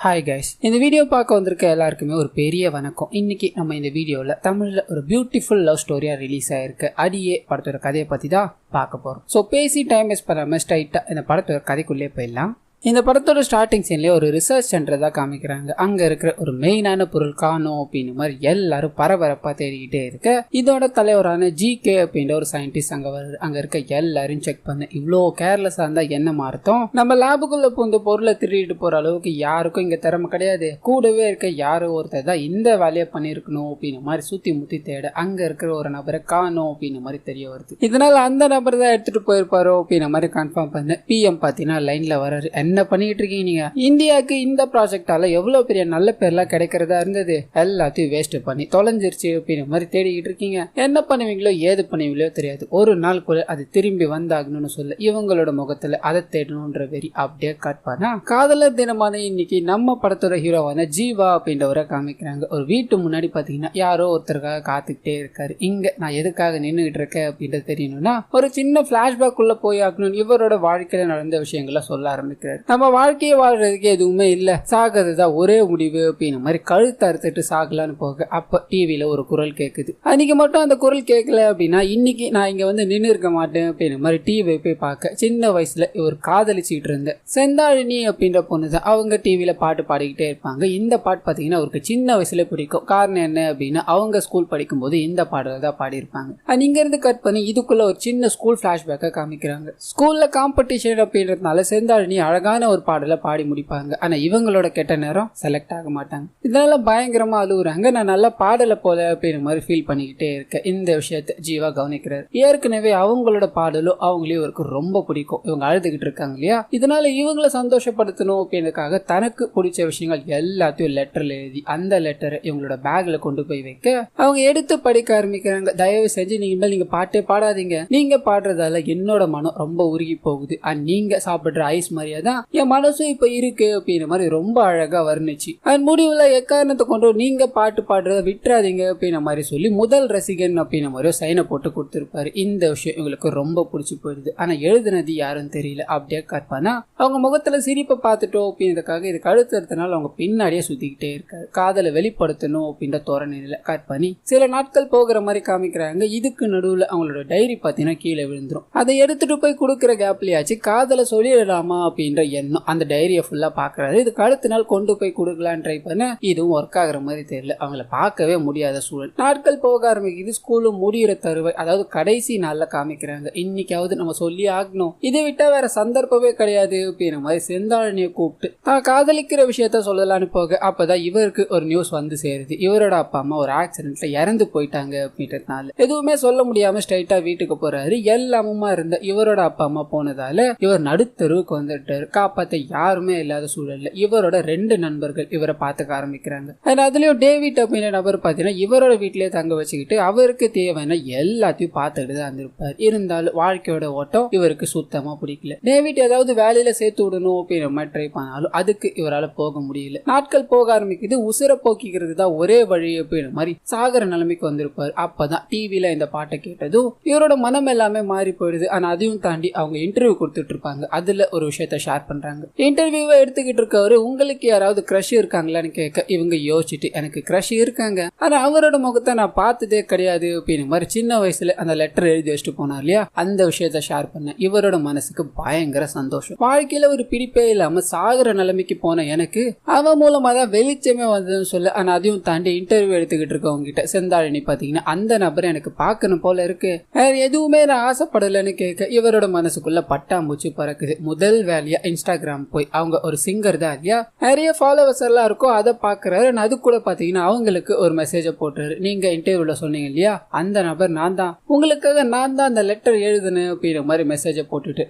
Hi guys, இந்த video பார்க்க வந்திருக்க எல்லாருக்குமே ஒரு பெரிய வணக்கம். இன்னைக்கு நம்ம இந்த வீடியோவில் தமிழில் ஒரு பியூட்டிஃபுல் லவ் ஸ்டோரியாக ரிலீஸ் ஆயிருக்கு அடியே படத்தோட கதையை பற்றி தான் பார்க்க போகிறோம். ஸோ பேசி டைம் வேஸ்ட் பண்ணாமல் ஸ்ட்ரைட்டாக இந்த படத்தோட கதைக்குள்ளே போயிடலாம். இந்த படத்தோட ஸ்டார்டிங் சீன்லேயே ஒரு ரிசர்ச் சென்டர் தான் காமிக்கிறாங்க. அங்கே இருக்கிற ஒரு மெயினான பொருள் காணோம் அப்படின்னு மாதிரி எல்லாரும் பரபரப்பாக தேடிக்கிட்டே இருக்க, இதோட தலைவரான ஜிகே அப்படின்ற ஒரு சயின்டிஸ்ட் அங்கே வருது. அங்கே இருக்க எல்லாரும் செக் பண்ண, இவ்வளோ கேர்லெஸ்ஸாக இருந்தால் என்ன மாறுத்தோம், நம்ம லேபுக்குள்ளே பூந்து பொருளை திருடிட்டு போகிற அளவுக்கு யாருக்கும் இங்கே திறமை கிடையாது, கூடவே இருக்க யாரோ ஒருத்தர் தான் இந்த வேலையை பண்ணியிருக்கணும் அப்படின்னு மாதிரி சுற்றி முற்றி தேட அங்கே இருக்கிற ஒரு நபரை காணோம் அப்படின்னு மாதிரி தெரிய வருது. இதனால் அந்த நபர் தான் எடுத்துகிட்டு போயிருப்பாரோ அப்படின்ற மாதிரி கன்ஃபார்ம் பண்ண பிஎம் பார்த்தீங்கன்னா லைனில் வராரு. என்ன பண்ணிட்டு இருக்கீங்க நீங்க? இந்தியாவுக்கு இந்த ப்ராஜெக்டால எவ்வளவு பெரிய நல்ல பேர்லாம் கிடைக்கிறதா இருந்தது, எல்லாத்தையும் வேஸ்ட் பண்ணி தொலைஞ்சிருச்சு அப்படின்ற மாதிரி தேடிக்கிட்டு இருக்கீங்க. என்ன பண்ணுவீங்களோ ஏது பண்ணுவீங்களோ தெரியாது, ஒரு நாள் கூட அது திரும்பி வந்தாகணும்னு சொல்ல இவங்களோட முகத்துல அதை தேடணும்ன்ற வெறி அப்படியே கட் பண்ணா காதலர் தினமான இன்னைக்கு நம்ம படத்தோட ஹீரோவான ஜீவா அப்படின்றவரை காமிக்கிறாங்க. ஒரு வீட்டு முன்னாடி பாத்தீங்கன்னா யாரோ ஒருத்தருக்காக காத்துக்கிட்டே இருக்காரு. இங்க நான் எதுக்காக நின்றுகிட்டு இருக்கேன் அப்படின்றது தெரியணும்னா ஒரு சின்ன பிளாஷ்பேக் உள்ள போய் ஆகணும். இவரோட வாழ்க்கையில நடந்த விஷயங்களை சொல்ல ஆரம்பிக்கிறாரு. நம்ம வாழ்க்கையை வாழ்றதுக்கு எதுவுமே இல்ல, சாகிறதுதான் ஒரே முடிவு அப்படின்னு மாதிரி கழுத்து அறுத்துட்டு சாகலான்னு போக அப்ப டிவியில ஒரு குரல் கேக்குது. அன்னைக்கு மட்டும் அந்த குரல் கேட்கல அப்படின்னா இன்னைக்கு நான் இங்க வந்து நின்று இருக்க மாட்டேன் அப்படின்னு மாதிரி டிவி போய் பார்க்க சின்ன வயசுல இவர் காதலிச்சுட்டு இருந்த செந்தாழினி அப்படின்ற பொண்ணுதான். அவங்க டிவியில பாட்டு பாடிக்கிட்டே இருப்பாங்க. இந்த பாட்டு பாத்தீங்கன்னா அவருக்கு சின்ன வயசுல பிடிக்கும். காரணம் என்ன அப்படின்னா அவங்க ஸ்கூல் படிக்கும் போது இந்த பாடல தான் பாடியிருப்பாங்க. இங்க இருந்து கட் பண்ணி இதுக்குள்ள ஒரு சின்ன ஸ்கூல் பிளாஷ்பேக்கை காமிக்கிறாங்க. ஸ்கூல்ல காம்படிஷன் அப்படின்றதுனால செந்தாழினி அழகான ஒரு பாடலை பாடி முடிப்பாங்க. ஆனா இவங்களோட கெட்ட நேரம் செலக்ட் ஆக மாட்டாங்க. இதனால பயங்கரமா அழுகுறாங்க. நான் நல்லா பாடலை போல அப்படின்ற மாதிரி ஃபீல் பண்ணிக்கிட்டே இருக்கேன். இந்த விஷயத்தை ஜீவா கவனிக்கிறாரு. ஏற்கனவே அவங்களோட பாடலும் அவங்களையும் இவருக்கு ரொம்ப பிடிக்கும். இவங்க அழுதுகிட்டு இருக்காங்க இல்லையா, இதனால இவங்களை சந்தோஷப்படுத்தணும் அப்படின்றதுக்காக தனக்கு பிடிச்ச விஷயங்கள் எல்லாத்தையும் லெட்டர்ல எழுதி அந்த லெட்டரை இவங்களோட பேக்ல கொண்டு போய் வைக்க அவங்க எடுத்து படிக்க ஆரம்பிக்கிறாங்க. தயவு செஞ்சு நீங்க பாட்டே பாடாதீங்க, நீங்க பாடுறதால என்னோட மனம் ரொம்ப உருகி போகுது. நீங்க சாப்பிடுற ஐஸ் மாதிரியே தான் என் மனசும் இப்ப இருக்கு அப்படின்ற மாதிரி ரொம்ப அழகா வர்ணிச்சு முடிவுல எக்காரணத்தை கொண்டு நீங்க பாட்டு பாடுறத விட்டுறாதீங்க அப்படின்ற மாதிரி சொல்லி முதல் ரசிகன் அப்படின்ற மாதிரி சைனை போட்டு கொடுத்திருப்பாரு. இந்த விஷயம் இவங்களுக்கு ரொம்ப பிடிச்சி போயிடுது. ஆனா எழுதுனது யாரும் தெரியல. அப்படியே கட் பண்ணா அவங்க முகத்துல சிரிப்பை பார்த்துட்டோம் அப்படின்றதுக்காக இதுக்கு அடுத்தடுத்தனால அவங்க பின்னாடியே சுத்திக்கிட்டே இருக்காரு. காதலை வெளிப்படுத்தணும் அப்படின்ற தோரணையில கட் பண்ணி சில நாட்கள் போகிற மாதிரி காமிக்கிறாங்க. இதுக்கு நடுவுல அவங்களோட டைரி பாத்தீங்கன்னா கீழே விழுந்துரும். அதை எடுத்துட்டு போய் கொடுக்குற கேப்லயாச்சு காதலை சொல்லிடலாமா அப்படின்ற எண்ணம் அந்த டைரியை ஃபுல்லா பாக்குறாரு. இதுக்கு அடுத்த நாள் கொண்டு போய் கொடுக்கலான்னு ட்ரை பண்ண இதுவும் ஒர்க் ஆகுற மாதிரி தெரியல. அவங்கள பார்க்கவே முடியாத சூழல். நாட்கள் போக ஆரம்பிக்குது. ஸ்கூலும் முடிகிற தருவாய், அதாவது கடைசி நாள்ல காமிக்கிறாங்க. இன்னைக்காவது நம்ம சொல்லி ஆகணும், இதை விட்டா வேற சந்தர்ப்பமே கிடையாது அப்படின்ற மாதிரி செந்தாழினியை கூப்பிட்டு தான் காதலிக்கிற விஷயத்த சொல்லலான்னு போக அப்பதான் இவருக்கு ஒரு நியூஸ் வந்து சேருது. இவரோட அப்பா அம்மா ஒரு ஆக்சிடென்ட்ல இறந்து போயிட்டாங்க அப்படின்றதுனால எதுவுமே சொல்ல முடியாம ஸ்ட்ரைட்டா வீட்டுக்கு போறாரு. எல்லாமுமா இருந்த இவரோட அப்பா அம்மா போனதால இவர் நடுத்தருவுக்கு வந்துட்டாரு. காப்பாத்த யாருமே இல்லாத சூழல்ல இவரோட 2 நண்பர்கள் இவரை பார்த்துக்க ஆரம்பிக்கிறாங்க. அதுலயும் டேவிட் அப்படின்ற நபர் பாத்தீங்கன்னா இவரோட வீட்டிலேயே தங்க வச்சுக்கிட்டு அவருக்கு தேவையான எல்லாத்தையும் பார்த்துக்கிட்டு தான் இருந்திருப்பார். இருந்தாலும் வாழ்க்கையோட ஓட்டம் இவருக்கு சுத்தமா பிடிக்கல. டேவிட் ஏதாவது வேலையில சேர்த்து விடணும் அப்படின்ற மாதிரி ட்ரை பண்ணாலும் அதுக்கு இவரால் போக முடியல. நாட்கள் போக ஆரம்பிக்குது. உசுர போக்கிக்கிறது தான் ஒரே வழி அப்படின்ற மாதிரி சாகர நிலைமைக்கு வந்திருப்பார். அப்பதான் டிவில இந்த பாட்டை கேட்டதும் இவரோட மனம் எல்லாமே மாறி போயிடுது. ஆனா அதையும் தாண்டி அவங்க இன்டர்வியூ கொடுத்துட்டு இருப்பாங்க. அதுல ஒரு விஷயத்த ஷேர் பண்றாங்க. இன்டர்வியூவை எடுத்துக்கிட்டு இருக்கவரு உங்களுக்கு யாராவது கிரஷ் இருக்காங்களான்னு கேட்க இவங்க யோசிச்சுட்டு எனக்கு கிரஷ் இருக்காங்க, ஆனா அவரோட முகத்தை நான் பார்த்ததே கிடையாது அப்படின்னு மாதிரி சின்ன வயசுல அந்த லெட்டர் எழுதி வச்சுட்டு போனார் இல்லையா, அந்த விஷயத்த ஷேர் பண்ண இவரோட மனசுக்கு பயங்கர சந்தோஷம். வாழ்க்கையில ஒரு பிடிப்பே இல்லாம சாகர நிலைமைக்கு போன எனக்கு அவன் மூலமா தான் வெளிச்சமே வந்ததுன்னு சொல்ல. ஆனா அதையும் தாண்டி இன்டர்வியூ எடுத்துக்கிட்டு இருக்கவங்க கிட்ட செந்தாழினி பாத்தீங்கன்னா அந்த நபரை எனக்கு பார்க்கணும் போல இருக்கு, வேற எதுவுமே நான் ஆசைப்படலன்னு கேட்க இவரோட மனசுக்குள்ள பட்டாம்பூச்சி பறக்குது. முதல் வேலையா இன்ஸ்டாகிராம் போய் அவங்க ஒரு சிங்கர் தான் இல்லையா, நிறைய ஃபாலோவர்ஸ் எல்லாம் இருக்கும், அதை பாக்குறாரு. அது கூட பாத்தீங்கன்னா அவங்களுக்கு ஒரு மெசேஜை போட்டுறாரு. நீங்க இன்டர்வியூல சொன்னீங்க இல்லையா அந்த நபர் நான் தான், உங்களுக்காக நான் தான் அந்த லெட்டர் எழுதுனேன் அப்படின்ற மாதிரி மெசேஜை போட்டுட்டு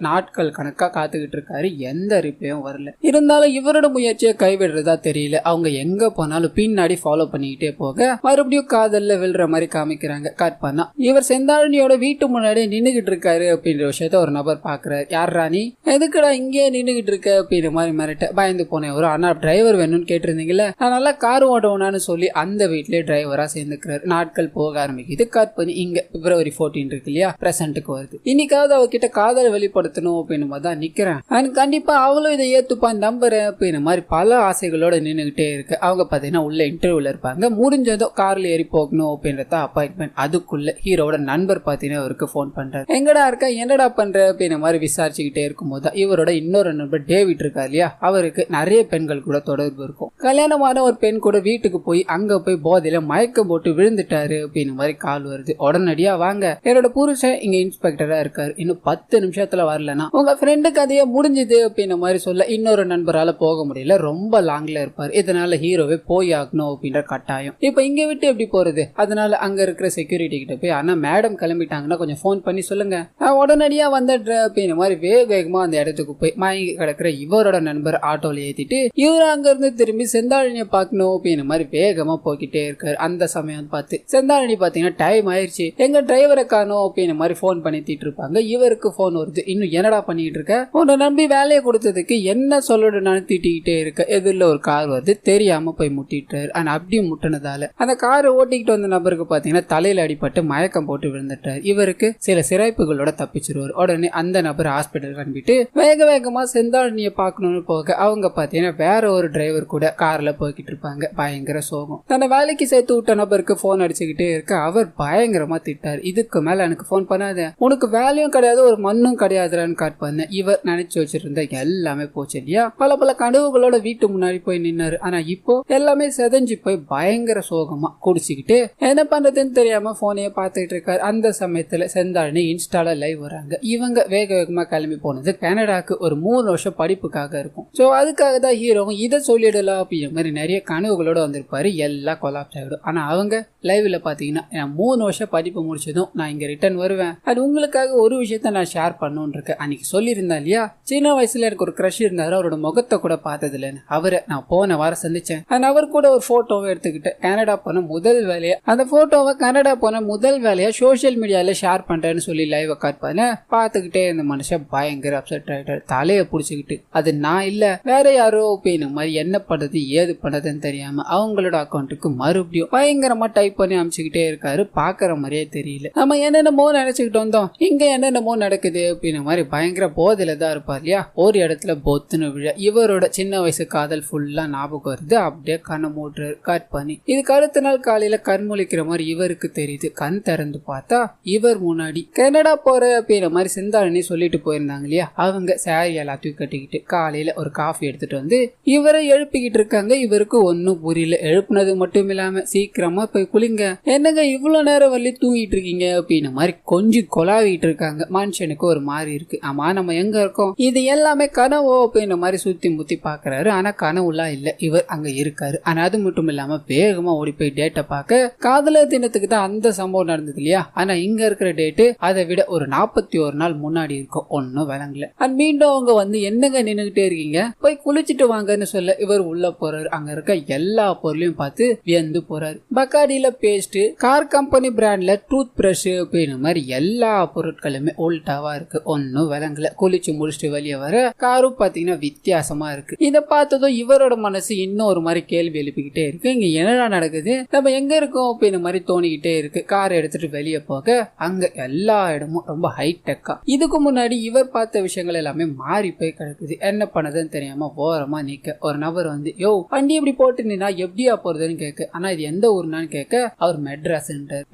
நாட்கள் கணக்கா காத்துக்கிட்டு இருக்காரு. எந்த ரிப்ளையும் வரல. இருந்தாலும் இவரோட முயற்சியை கைவிடுறதா தெரியல. அவங்க எங்க போனாலும் பின்னாடி ஃபாலோ பண்ணிக்கிட்டே போக மறுபடியும் காதல்ல விழுற மாதிரி காமிக்கிறாங்க. கட் பண்ணா இவர் செந்தாழினியோட வீட்டு முன்னாடி நின்னுகிட்டு இருக்காரு அப்படின்ற விஷயத்த ஒரு நபர் பாக்குறாரு. யார் ராணி, எதுக்குடா இங்கே நின்றுகிட்டு இருக்க அப்படின்ற மாதிரி மிரட்ட பயந்து போனேன். ஒரு ஆனா டிரைவர் வேணும்னு கேட்டிருந்தீங்கல்ல, நான் நல்லா கார் ஓட்டுவேனான்னு சொல்லி அந்த வீட்லயே டிரைவரா சேர்ந்துக்கிறாரு. நாட்கள் போக ஆரம்பிக்குது. கட் பண்ணி இங்க February 14 இருக்கு இல்லையா, பிரசன்ட்டுக்கு வருது. இன்னைக்காவது அவகிட்ட காதலை வெளிப்படுத்தணும் அப்படின்னு தான் நிக்கிறேன். கண்டிப்பா அவளும் இதை ஏத்துப்பான்னு நம்புறேன் அப்படின்ற மாதிரி பல ஆசைகளோட நின்றுகிட்டே இருக்கு. அவங்க பாத்தீங்கன்னா உள்ள இன்டர்வியூல இருப்பாங்க. முடிஞ்சதும் கார்ல ஏறி போகணும் அப்படின்றத அப்பாயின்மெண்ட். அதுக்குள்ள ஹீரோட நண்பர் பாத்தீங்கன்னா அவருக்கு போன் பண்றாரு. எங்கடா இருக்க, என்னடா பண்ற அப்படின்ற மாதிரி விசாரிச்சுக்கிட்டே இருக்கும்போது இவரோட இன்னொரு நண்பர் டேவிட் இருக்கா இல்லையா, அவருக்கு நிறைய பெண்கள் கூட தொடர்பு இருக்கும். கல்யாணமான ஒரு பெண் கூட வீட்டுக்கு போய் அங்க போய் போதையில மயக்கம் போட்டு விழுந்துட்டாரு அப்படின்னு மாதிரி கால் வருது. உடனடியா வாங்க, என்னோட புருஷன் இங்க இன்ஸ்பெக்டரா இருக்காரு, இன்னும் 10 நிமிஷத்துல வரலனா உங்க ஃப்ரெண்டு கதைய முடிஞ்சது அப்படின்ற மாதிரி சொல்ல இன்னொரு நண்பரால போக முடியல. ரொம்ப லாங்ல இருப்பாரு. இதனால ஹீரோவே போய் ஆகணும் அப்படின்ற கட்டாயம். இப்ப இங்க விட்டு எப்படி போறது? அதனால அங்க இருக்கிற செக்யூரிட்டி கிட்ட போய் ஆனா மேடம் கிளம்பிட்டாங்கன்னா கொஞ்சம் போன் பண்ணி சொல்லுங்க, நான் உடனடியா வந்துடுறேன் அப்படின்ற மாதிரி வேகமா அந்த இடத்துக்கு போய் மயங்கி கிடக்குற இவரோட நண்பர் ஆட்டோல ஏத்திட்டு இவரு அங்க இருந்து திரும்பி செந்தாழினிய பாக்கணும் அப்படின்ற மாதிரி வேகமா போய்கிட்டே இருக்காரு. அந்த சமயம் பார்த்து செந்தாழினி பாத்தீங்கன்னா டைம் ஆயிடுச்சு, எங்க டிரைவரை காணோம் அப்படின்ற மாதிரி போன் பண்ணிட்டு இருப்பாங்க. இவருக்கு போன் வருது. இன்னும் என்னடா பண்ணிட்டு இருக்க, உன்னை நம்பி வேலையை கொடுத்ததுக்கு என்ன சொல்லணும்னு திட்டிக்கிட்டே இருக்க. எதிரில் ஒரு கார் வருது, தெரியாம போய் முட்டிட்டாரு. ஆனா அப்படியே முட்டினதால அந்த காரை ஓட்டிக்கிட்டு வந்த நபருக்கு பாத்தீங்கன்னா தலையில அடிபட்டு மயக்கம் போட்டு விழுந்துட்டாரு. இவருக்கு சில சிறைப்புகளோட தப்பிச்சிருவாரு. உடனே அந்த நபர் ஹாஸ்பிட்டல் அனுப்பிட்டு வேக வேகமா செந்தாழினிய பாக்கணும்னு போக அவங்க பாத்தீங்கன்னா வேற ஒரு டிரைவர் கூட கார்ல போய்கிட்டு இருப்பாங்க. பயங்கர சோகம். தன்னை வேலைக்கு சேர்த்து விட்ட நபருக்கு போன் அடிச்சுக்கிட்டே இருக்க அவர் பயங்கரமா திட்டாரு. இதுக்கு மேல எனக்கு போன் பண்ணாத, உனக்கு வேலையும் கிடையாது ஒரு மண்ணும் கிடையாதுன்னு காட் பண்ண. இவர் நினைச்சு வச்சிருந்த எல்லாமே போச்சு இல்லையா. பல பல கனவுகளோட வீட்டு முன்னாடி போய் நின்னாரு. ஆனா இப்போ எல்லாமே செதஞ்சு போய் பயங்கர சோகமா குடிச்சுக்கிட்டு என்ன பண்றதுன்னு தெரியாம போனையே பார்த்துட்டு இருக்காரு. அந்த சமயத்துல செந்தாழினி இன்ஸ்டால லைவ் வராங்க. இவங்க வேக வேகமா கிளம்பி போனது கனடாக்கு ஒரு 3 வருஷம் படிப்புக்காக இருக்கும். சோ அதுக்காக தான் ஹீரோவும் இதை சொல்லிடலாம் அப்படிங்கிற மாதிரி நிறைய கனவுகளோட வந்திருப்பாரு. எல்லாம் கொலாப்ஸ் ஆகிடும். ஆனா அவங்க லைவ்ல பாத்தீங்கன்னா 3 வருஷம் படிப்பு முடிச்சதும் நான் இங்க ரிட்டர்ன் வருவேன், அது உங்களுக்காக ஒரு விஷயத்த நான் ஷேர் பண்ணணும்னு இருக்கேன். அன்னைக்கு சொல்லியிருந்தேன் இல்லையா, சின்ன வயசுல எனக்கு ஒரு கிரஷ் இருந்தாரு, அவரோட முகத்தை கூட பார்த்தது இல்லைன்னு. அவரை நான் போன வாரம் சந்திச்சேன். அவர் கூட ஒரு போட்டோவை எடுத்துக்கிட்டு கனடா போன முதல் வேலையா அந்த போட்டோவை கனடா போன முதல் வேலையா சோசியல் மீடியால ஷேர் பண்றேன்னு சொல்லி லைவ் காட் பண்ண பார்த்துக்கிட்டே இந்த மனுஷன் பயங்கர அப்செட் ஆயிட்டாரு. தலையை புடிச்சுக்கிட்டு அது நான் இல்ல வேற யாரோ அப்படின்னு மாதிரி என்ன பண்றது ஏது பண்றதுன்னு தெரியாம அவங்களோட அக்கௌண்ட்டுக்கு மறுபடியும் பயங்கரமா டைப் பண்ணி அமைச்சுக்கிட்டே இருக்காரு. பாக்குற மாதிரியே தெரியல. நம்ம என்னென்னமோ நினைச்சுக்கிட்டு வந்தோம், இங்க என்னென்னமோ நடக்குது அப்படின்னு மாதிரி பயங்கர போதையில தான் இருப்பார் இல்லையா. ஒரு இடத்துல பொத்துன்னு விழ இவரோட சின்ன வயசு காதல் ஃபுல்லா ஞாபகம் வருது. அப்படியே கண்ணை மூட்டுறாரு கட் பண்ணி. இதுக்கு அடுத்த நாள் காலையில கண் முழிக்கிற மாதிரி இவருக்கு தெரியுது. கண் திறந்து பார்த்தா இவர் முன்னாடி கனடா போற அப்படின்ற மாதிரி செந்தாழினி சொல்லிட்டு போயிருந்தாங்க இல்லையா, அவங்க சாரி எல்லாத்தையும் கட்டிக்கிட்டு காலையில ஒரு காஃபி எடுத்துட்டு வந்து இவரை எழுப்பிக்கிட்டு இருக்காங்க. இவருக்கு ஒன்னும் புரியல. எழுப்புனது மட்டும் இல்லாம சீக்கிரமா போய் குளிங்க, என்னங்க இவ்வளவு நேரம் வரலி தூங்கிட்டு இருக்கீங்க அப்படின்ற மாதிரி கொஞ்சம் கொலாவிட்டு இருக்காங்க. மனுஷனுக்கு ஒரு மாதிரி இருக்கு. ஆமா நம்ம எங்க இருக்கோம், இது எல்லாமே கனவோ அப்படின்ற மாதிரி சுத்தி முத்தி பாக்குறாரு. ஆனா கனவுலாம் இல்ல, இவர் அங்க இருக்காரு. ஆனா அது மட்டும் இல்லாம வேகமா ஓடி போய் டேட்டை பார்க்க காதலர் தினத்துக்கு தான் அந்த சம்பவம் நடந்தது இல்லையா. ஆனா இங்க இருக்கிற டேட்டு அதை விட ஒரு 41 நாள் முன்னாடி இருக்கும். ஒன்னும் விளங்கல. மீண்டும் அவங்க வந்து என்னங்க நின்னுகிட்டே இருக்கீங்க, போய் குளிச்சுட்டு வாங்கன்னு சொல்ல இவர் உள்ள போறாரு. அங்க இருக்க எல்லா பொருளையும் பார்த்து வியந்து போறாரு. பக்காடியில பேஸ்ட், கார் கம்பெனி பிராண்ட்ல டூத் பிரஷ் அப்படின்ற மாதிரி எல்லா பொருட்களுமே ஓல்டாவா இருக்கு. ஒன்னும் விளங்கல. குளிச்சு முடிச்சுட்டு வெளியே வர காரும் பாத்தீங்கன்னா வித்தியாசமா இருக்கு. இதை பார்த்ததும் இவரோட மனசு இன்னும் ஒரு மாதிரி கேள்வி எழுப்பிக்கிட்டே இருக்கு. இங்க என்னடா நடக்குது, நம்ம எங்க இருக்கோம் அப்படின்னு மாதிரி தோணிக்கிட்டே இருக்கு. கார் எடுத்துட்டு வெளியே போக அங்க எல்லா இடமும் ரொம்ப ஹைடெக்கா. இதுக்கு முன்னாடி இவர் பார்த்த விஷயங்கள் எல்லாமே மாறி போய் கிடக்குது. என்ன பண்ணதுன்னு தெரியாம ஓரமா நிக்க ஒரு நபர் வந்து யோ வண்டி எப்படி போட்டு நின்னா எப்படியா போறதுன்னு கேட்க. ஆனா இது எந்த ஊர்னான்னு கேட்க அவர் மெட்ராஸ்.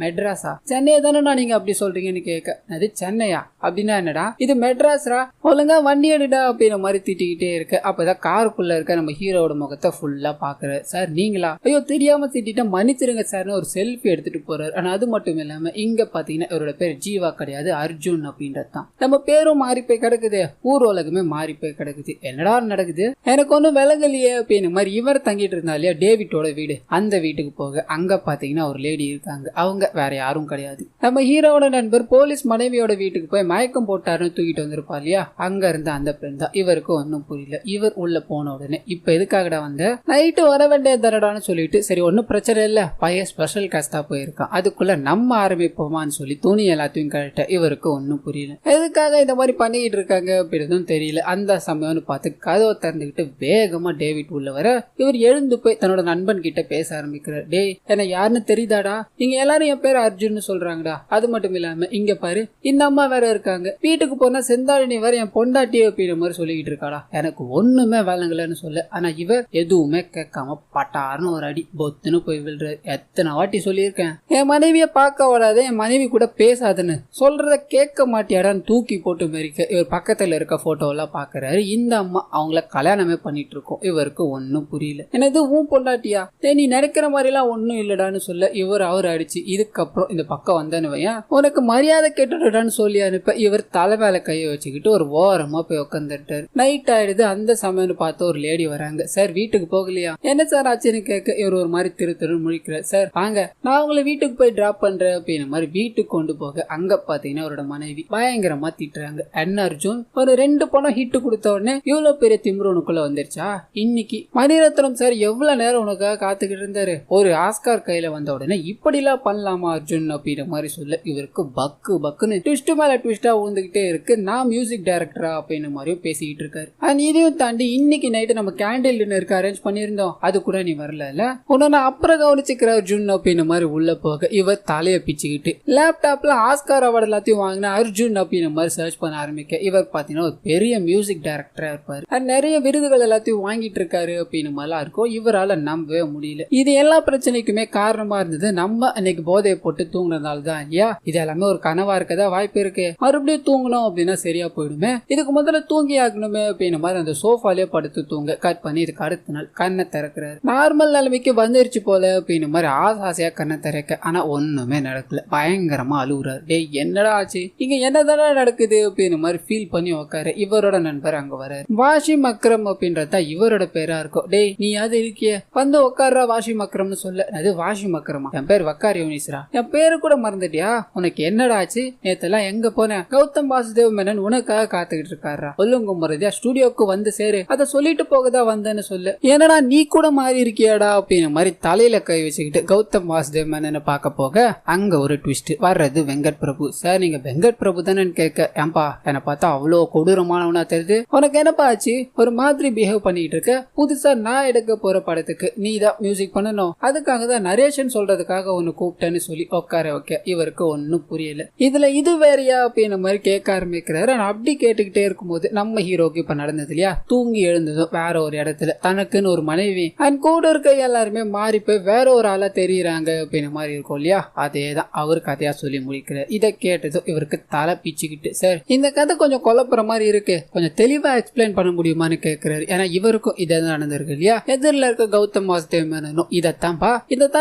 மெட்ராஸா, சென்னை தானே நீங்க அப்படி சொல்றீங்கன்னு கேட்க, அது சென்னையா அப்படின்னா என்னடா இது மெட்ராஸ்ரா, ஒழுங்கா வண்டி எடுடா அப்படின்ற மாதிரி திட்டிக்கிட்டே இருக்கு. அப்பதான் காருக்குள்ள இருக்க நம்ம ஹீரோட முகத்தை ஃபுல்லா பாக்குறாரு. சார் நீங்களா, ஐயோ தெரியாம திட்டிட்டா மன்னிச்சிருங்க சார்னு ஒரு செல்ஃபி எடுத்துட்டு போறாரு. ஆனா அது மட்டும் இல்லாம இங்க பாத்தீங்கன்னா இவரோட பேர் ஜீவா கிடையாது, அர்ஜுன் அப்படின்றது தான். நம்ம பேரும் மாறி போய் கிடக்குது, ஊர் உலகமே மாறி போய் கிடக்குது. என்னடா நடக்குது எனக்கு ஒன்னும் விலகலையே அப்படின்னு மாதிரி இவர் தங்கிட்டு இருந்தா இல்லையா டேவிட்டோட வீடு, அந்த வீட்டுக்கு போக அங்க பாத்தீங்கன்னா ஒரு லேடி இருக்காங்க. அவங்க வேற யாரும் கிடையாது, நம்ம ஹீரோட நண்பர் போலீஸ் மனைவியோட வீட்டுக்கு போய் மயக்கம் போட்டாருன்னு தூக்கிட்டு வந்திருப்பா இல்லையா, அங்க இருந்த அந்த பெண் தான். இவருக்கு ஒன்னும் புரியல. இவர் உள்ள போன உடனே இப்ப எதுக்காகடா வந்த, நைட்டு வர வேண்டிய தரடான்னு சொல்லிட்டு சரி ஒன்னும் பிரச்சனை இல்ல பையன் ஸ்பெஷல் காஸ்டா போயிருக்கான், அதுக்குள்ள நம்ம ஆரம்பிப்போமான்னு சொல்லி துணி எல்லாத்தையும் கழட்ட இவருக்கு ஒன்னும் புரியல. எதுக்காக இந்த மாதிரி பண்ணிட்டு இருக்காங்க அப்படின்னு தெரியல. அந்த சமயம்னு பார்த்து கதவை திறந்துகிட்டு வேகமா டேவிட் உள்ள வர இவர் எழுந்து போய் தன்னோட நண்பன் கிட்ட பேச ஆரம்பிக்கிறார். டே என்ன யாருன்னு தெரியுதாடா, நீங்க எல்லாரும் என் பேர் அர்ஜுன் சொல்றாங்கடா, அது மட்டும் இல்லாம இங்க பாரு இந்த அம்மா வேற இருக்காங்க, வீட்டுக்கு போனா செந்தாழினி வேற என் பொண்டாட்டி அப்படின்ற மாதிரி சொல்லிக்கிட்டு இருக்காடா, எனக்கு ஒண்ணுமே வேலைங்களன்னு சொல்ல. ஆனா இவர் எதுவுமே கேட்காம பட்டாருன்னு ஒரு அடி பொத்துன்னு போய் விழுறாரு. எத்தனை வாட்டி சொல்லியிருக்கேன் என் மனைவிய பார்க்க வராத, என் மனைவி கூட பேசாதுன்னு, சொல்றத கேட்க மாட்டியாடான்னு தூக்கி போட்டு மெரிக்க இவர் பக்கத்துல இருக்க போட்டோ எல்லாம் பாக்குறாரு. இந்த அம்மா அவங்கள கல்யாணமே பண்ணிட்டு இருக்கோம். இவருக்கு ஒன்னும் புரியல. என்னது உன் பொண்டாட்டியா, நீ நினைக்கிற மாதிரி எல்லாம் ஒன்னும் இல்லடான்னு சொல்ல இவர் அவர் அடிச்சு இதுக்கப்புறம் இந்த பக்கம் வந்தேன்னு வையன் உனக்கு மரியாதை கேட்டுடான்னு சொல்லி அனுப்ப இவர் தலை மேல கையை வச்சுக்கிட்டு ஒரு ஓரமா போய் உட்காந்துட்டாரு. நைட் ஆயிடுது. அந்த சமயம்னு பார்த்து ஒரு லேடி வராங்க. சார் வீட்டுக்கு போகலையா, என்ன சார் ஆச்சுன்னு கேட்க இவர் ஒரு மாதிரி திரு முழிக்கிறார். சார் வாங்க நான் உங்களை வீட்டுக்கு போய் டிராப் பண்றேன் அப்படின்னு மாதிரி வீட்டுக்கு கொண்டு போக அங்க பாத்தீங்கன்னா அவரோட மனைவி பயங்கரமா திட்டுறாங்க. என்ன அர்ஜுன் ஒரு 2 பணம் ஹிட் கொடுத்த உடனே இவ்வளவு பெரிய திமிரு உனக்குள்ள வந்துருச்சா, இன்னைக்கு மணிரத்னம் சார் எவ்வளவு நேரம் உனக்காக காத்துக்கிட்டு இருந்தாரு, ஒரு ஆஸ்கார் கையில வந்த உடனே இப்படி எல்லாம் பண்ணலாமா அர்ஜுன் அப்படின்ற மாதிரி சொல்ல இவருக்கு பக்குன்னு ட்விஸ்ட் மேல ட்விஸ்டா ஊந்துகிட்டே இருக்கு. நான் மியூசிக் டைரக்டரா அப்படின்னு மாதிரியும் பேசிக்கிட்டு இருக்காரு. இதையும் தாண்டி இன்னைக்கு நைட்டு நம்ம கேண்டில் டின்னருக்கு அரேஞ்ச் பண்ணிருந்தோம், அது கூட நீ வரல, உன்ன நான் அப்புறம் கவனிச்சுக்கிற அர்ஜுன் அப்படின்னு மாதிரி உள்ள போக இவர் தலைய பிச்சுக்கிட்டு லேப்டாப்ல ஆஸ்கார் அவார்டு எல்லாத்தையும் வாங்கின அர்ஜுன் அப்படின்னு மாதிரி சர்ச் பண்ண ஆரம்பிக்க இவர் பாத்தீங்கன்னா ஒரு பெரிய மியூசிக் டைரக்டரா இருப்பாரு, நிறைய விருதுகள் எல்லாத்தையும் வாங்கிட்டு இருக்காரு அப்படின்னு மாதிரிலாம் இருக்கும். இவரால நம்பவே முடியல. இது எல்லா பிரச்சனைக்குமே காரணமா இருந்தது நம்ம அன்னைக்கு போதையை போட்டு தூங்குனதால தான் இல்லையா. இது எல்லாமே ஒரு கனவா இருக்கதா வாய்ப்பு இருக்கு, மறுபடியும் தூங்கணும் அப்படின்னா சரியா போயிடுமே, இதுக்கு முதல்ல தூங்கி ஆகணுமே அப்படின்னு மாதிரி அந்த சோஃபாலே படுத்து தூங்க கட் பண்ணி இதுக்கு அடுத்த நாள் கண்ணை திறக்கிறாரு. நார்மல் நிலைமைக்கு வந்துருச்சு போல அப்படின்னு மாதிரி ஆசையா கண்ணை திறக்க ஆனா ஒண்ணுமே நடக்கல. பயங்கரமா அழுகுறாரு. டேய் என்னடா ஆச்சு, இங்க என்னதானே நடக்குது அப்படின்னு மாதிரி ஃபீல் பண்ணி உட்காரு. இவரோட நண்பர் அங்க வராரு. வாஷிம் அக்ரம் அப்படின்றதா இவரோட பேரா இருக்கும். டேய் நீ அது இருக்கிய வந்து உட்கார்றா வாஷிம் அக்ரம்னு சொல்ல. அது வாஷிம் அக்ரமா, என் பேர் வக்கார் யோனிஸ்ரா, என் பேரு கூட மறந்துட்டியா, உனக்கு என்னடா ஆச்சு, நேத்தெல்லாம் எங்க போன, கௌதம் வாசுதேவ் மேனன் உனக்காக காத்துக்கிட்டு இருக்காரா, ஒழுங்கு முறையா ஸ்டுடியோக்கு வந்து சேரு, அதை சொல்லிட்டு போகதா வந்தேன்னு சொல்ல. என்னடா நீ கூட மாறி இருக்கியாடா அப்படின்னு மாதிரி தலையில கை வச்சுக்கிட்டு கௌதம் வாசுதேவ் மேனனை பார்க்க போக அங்க ஒரு ட்விஸ்ட். வர்றது வெங்கட் பிரபு. சார் நீங்க வெங்கட் பிரபு தானே கேட்க, ஏன்பா என்னை பார்த்தா அவ்வளோ கொடூரமானவனா தெரியுது, உனக்கு என்னப்பா ஆச்சு, ஒரு மாதிரி பிஹேவ் பண்ணிட்டு இருக்க, புதுசா நான் எடுக்க போற படத்துக்கு நீ தான் மியூசிக் பண்ணணும், அதுக்காக தான் நரேஷன் சொல்றதுக்காக ஒன்னு கூப்பிட்டேன்னு சொல்லி உட்கார வைக்க இவருக்கு ஒன்னும் புரியல. இதுல இது வேறையா அப்படின்னு மாதிரி கேட்க ஆரம்பிக்கிறாரு. அப்படி கேட்டுக்கிட்டே இருக்கும்போது நம்ம ஹீரோக்கு இப்ப நடந்தது இல்லையா, தூங்கி எழுந்ததும் வேற ஒரு இடத்துல தனக்குன்னு ஒரு மனைவி அண்ட் கூட இருக்க எல்லாருமே மாறி போய் வேற ஒரு ஆளா தெரியுறாங்க அப்படின்னு மாதிரி இருக்கும் இல்லையா, அதேதான் அவரு கதையா சொல்லி முடிக்கிறார். இதை கேட்டதும் இவருக்கு தலை பிச்சுக்கிட்டு, சார் இந்த கதை கொஞ்சம் குழப்புற மாதிரி இருக்கு, கொஞ்சம் தெளிவா எக்ஸ்பிளைன் பண்ண முடியுமான்னு கேட்கிறாரு. ஏன்னா இவருக்கும் இதை நடந்திருக்கு இல்லையா, எதிரில இருக்க கௌதம் வாசுதேவ் மேனனும் இதைத்தான்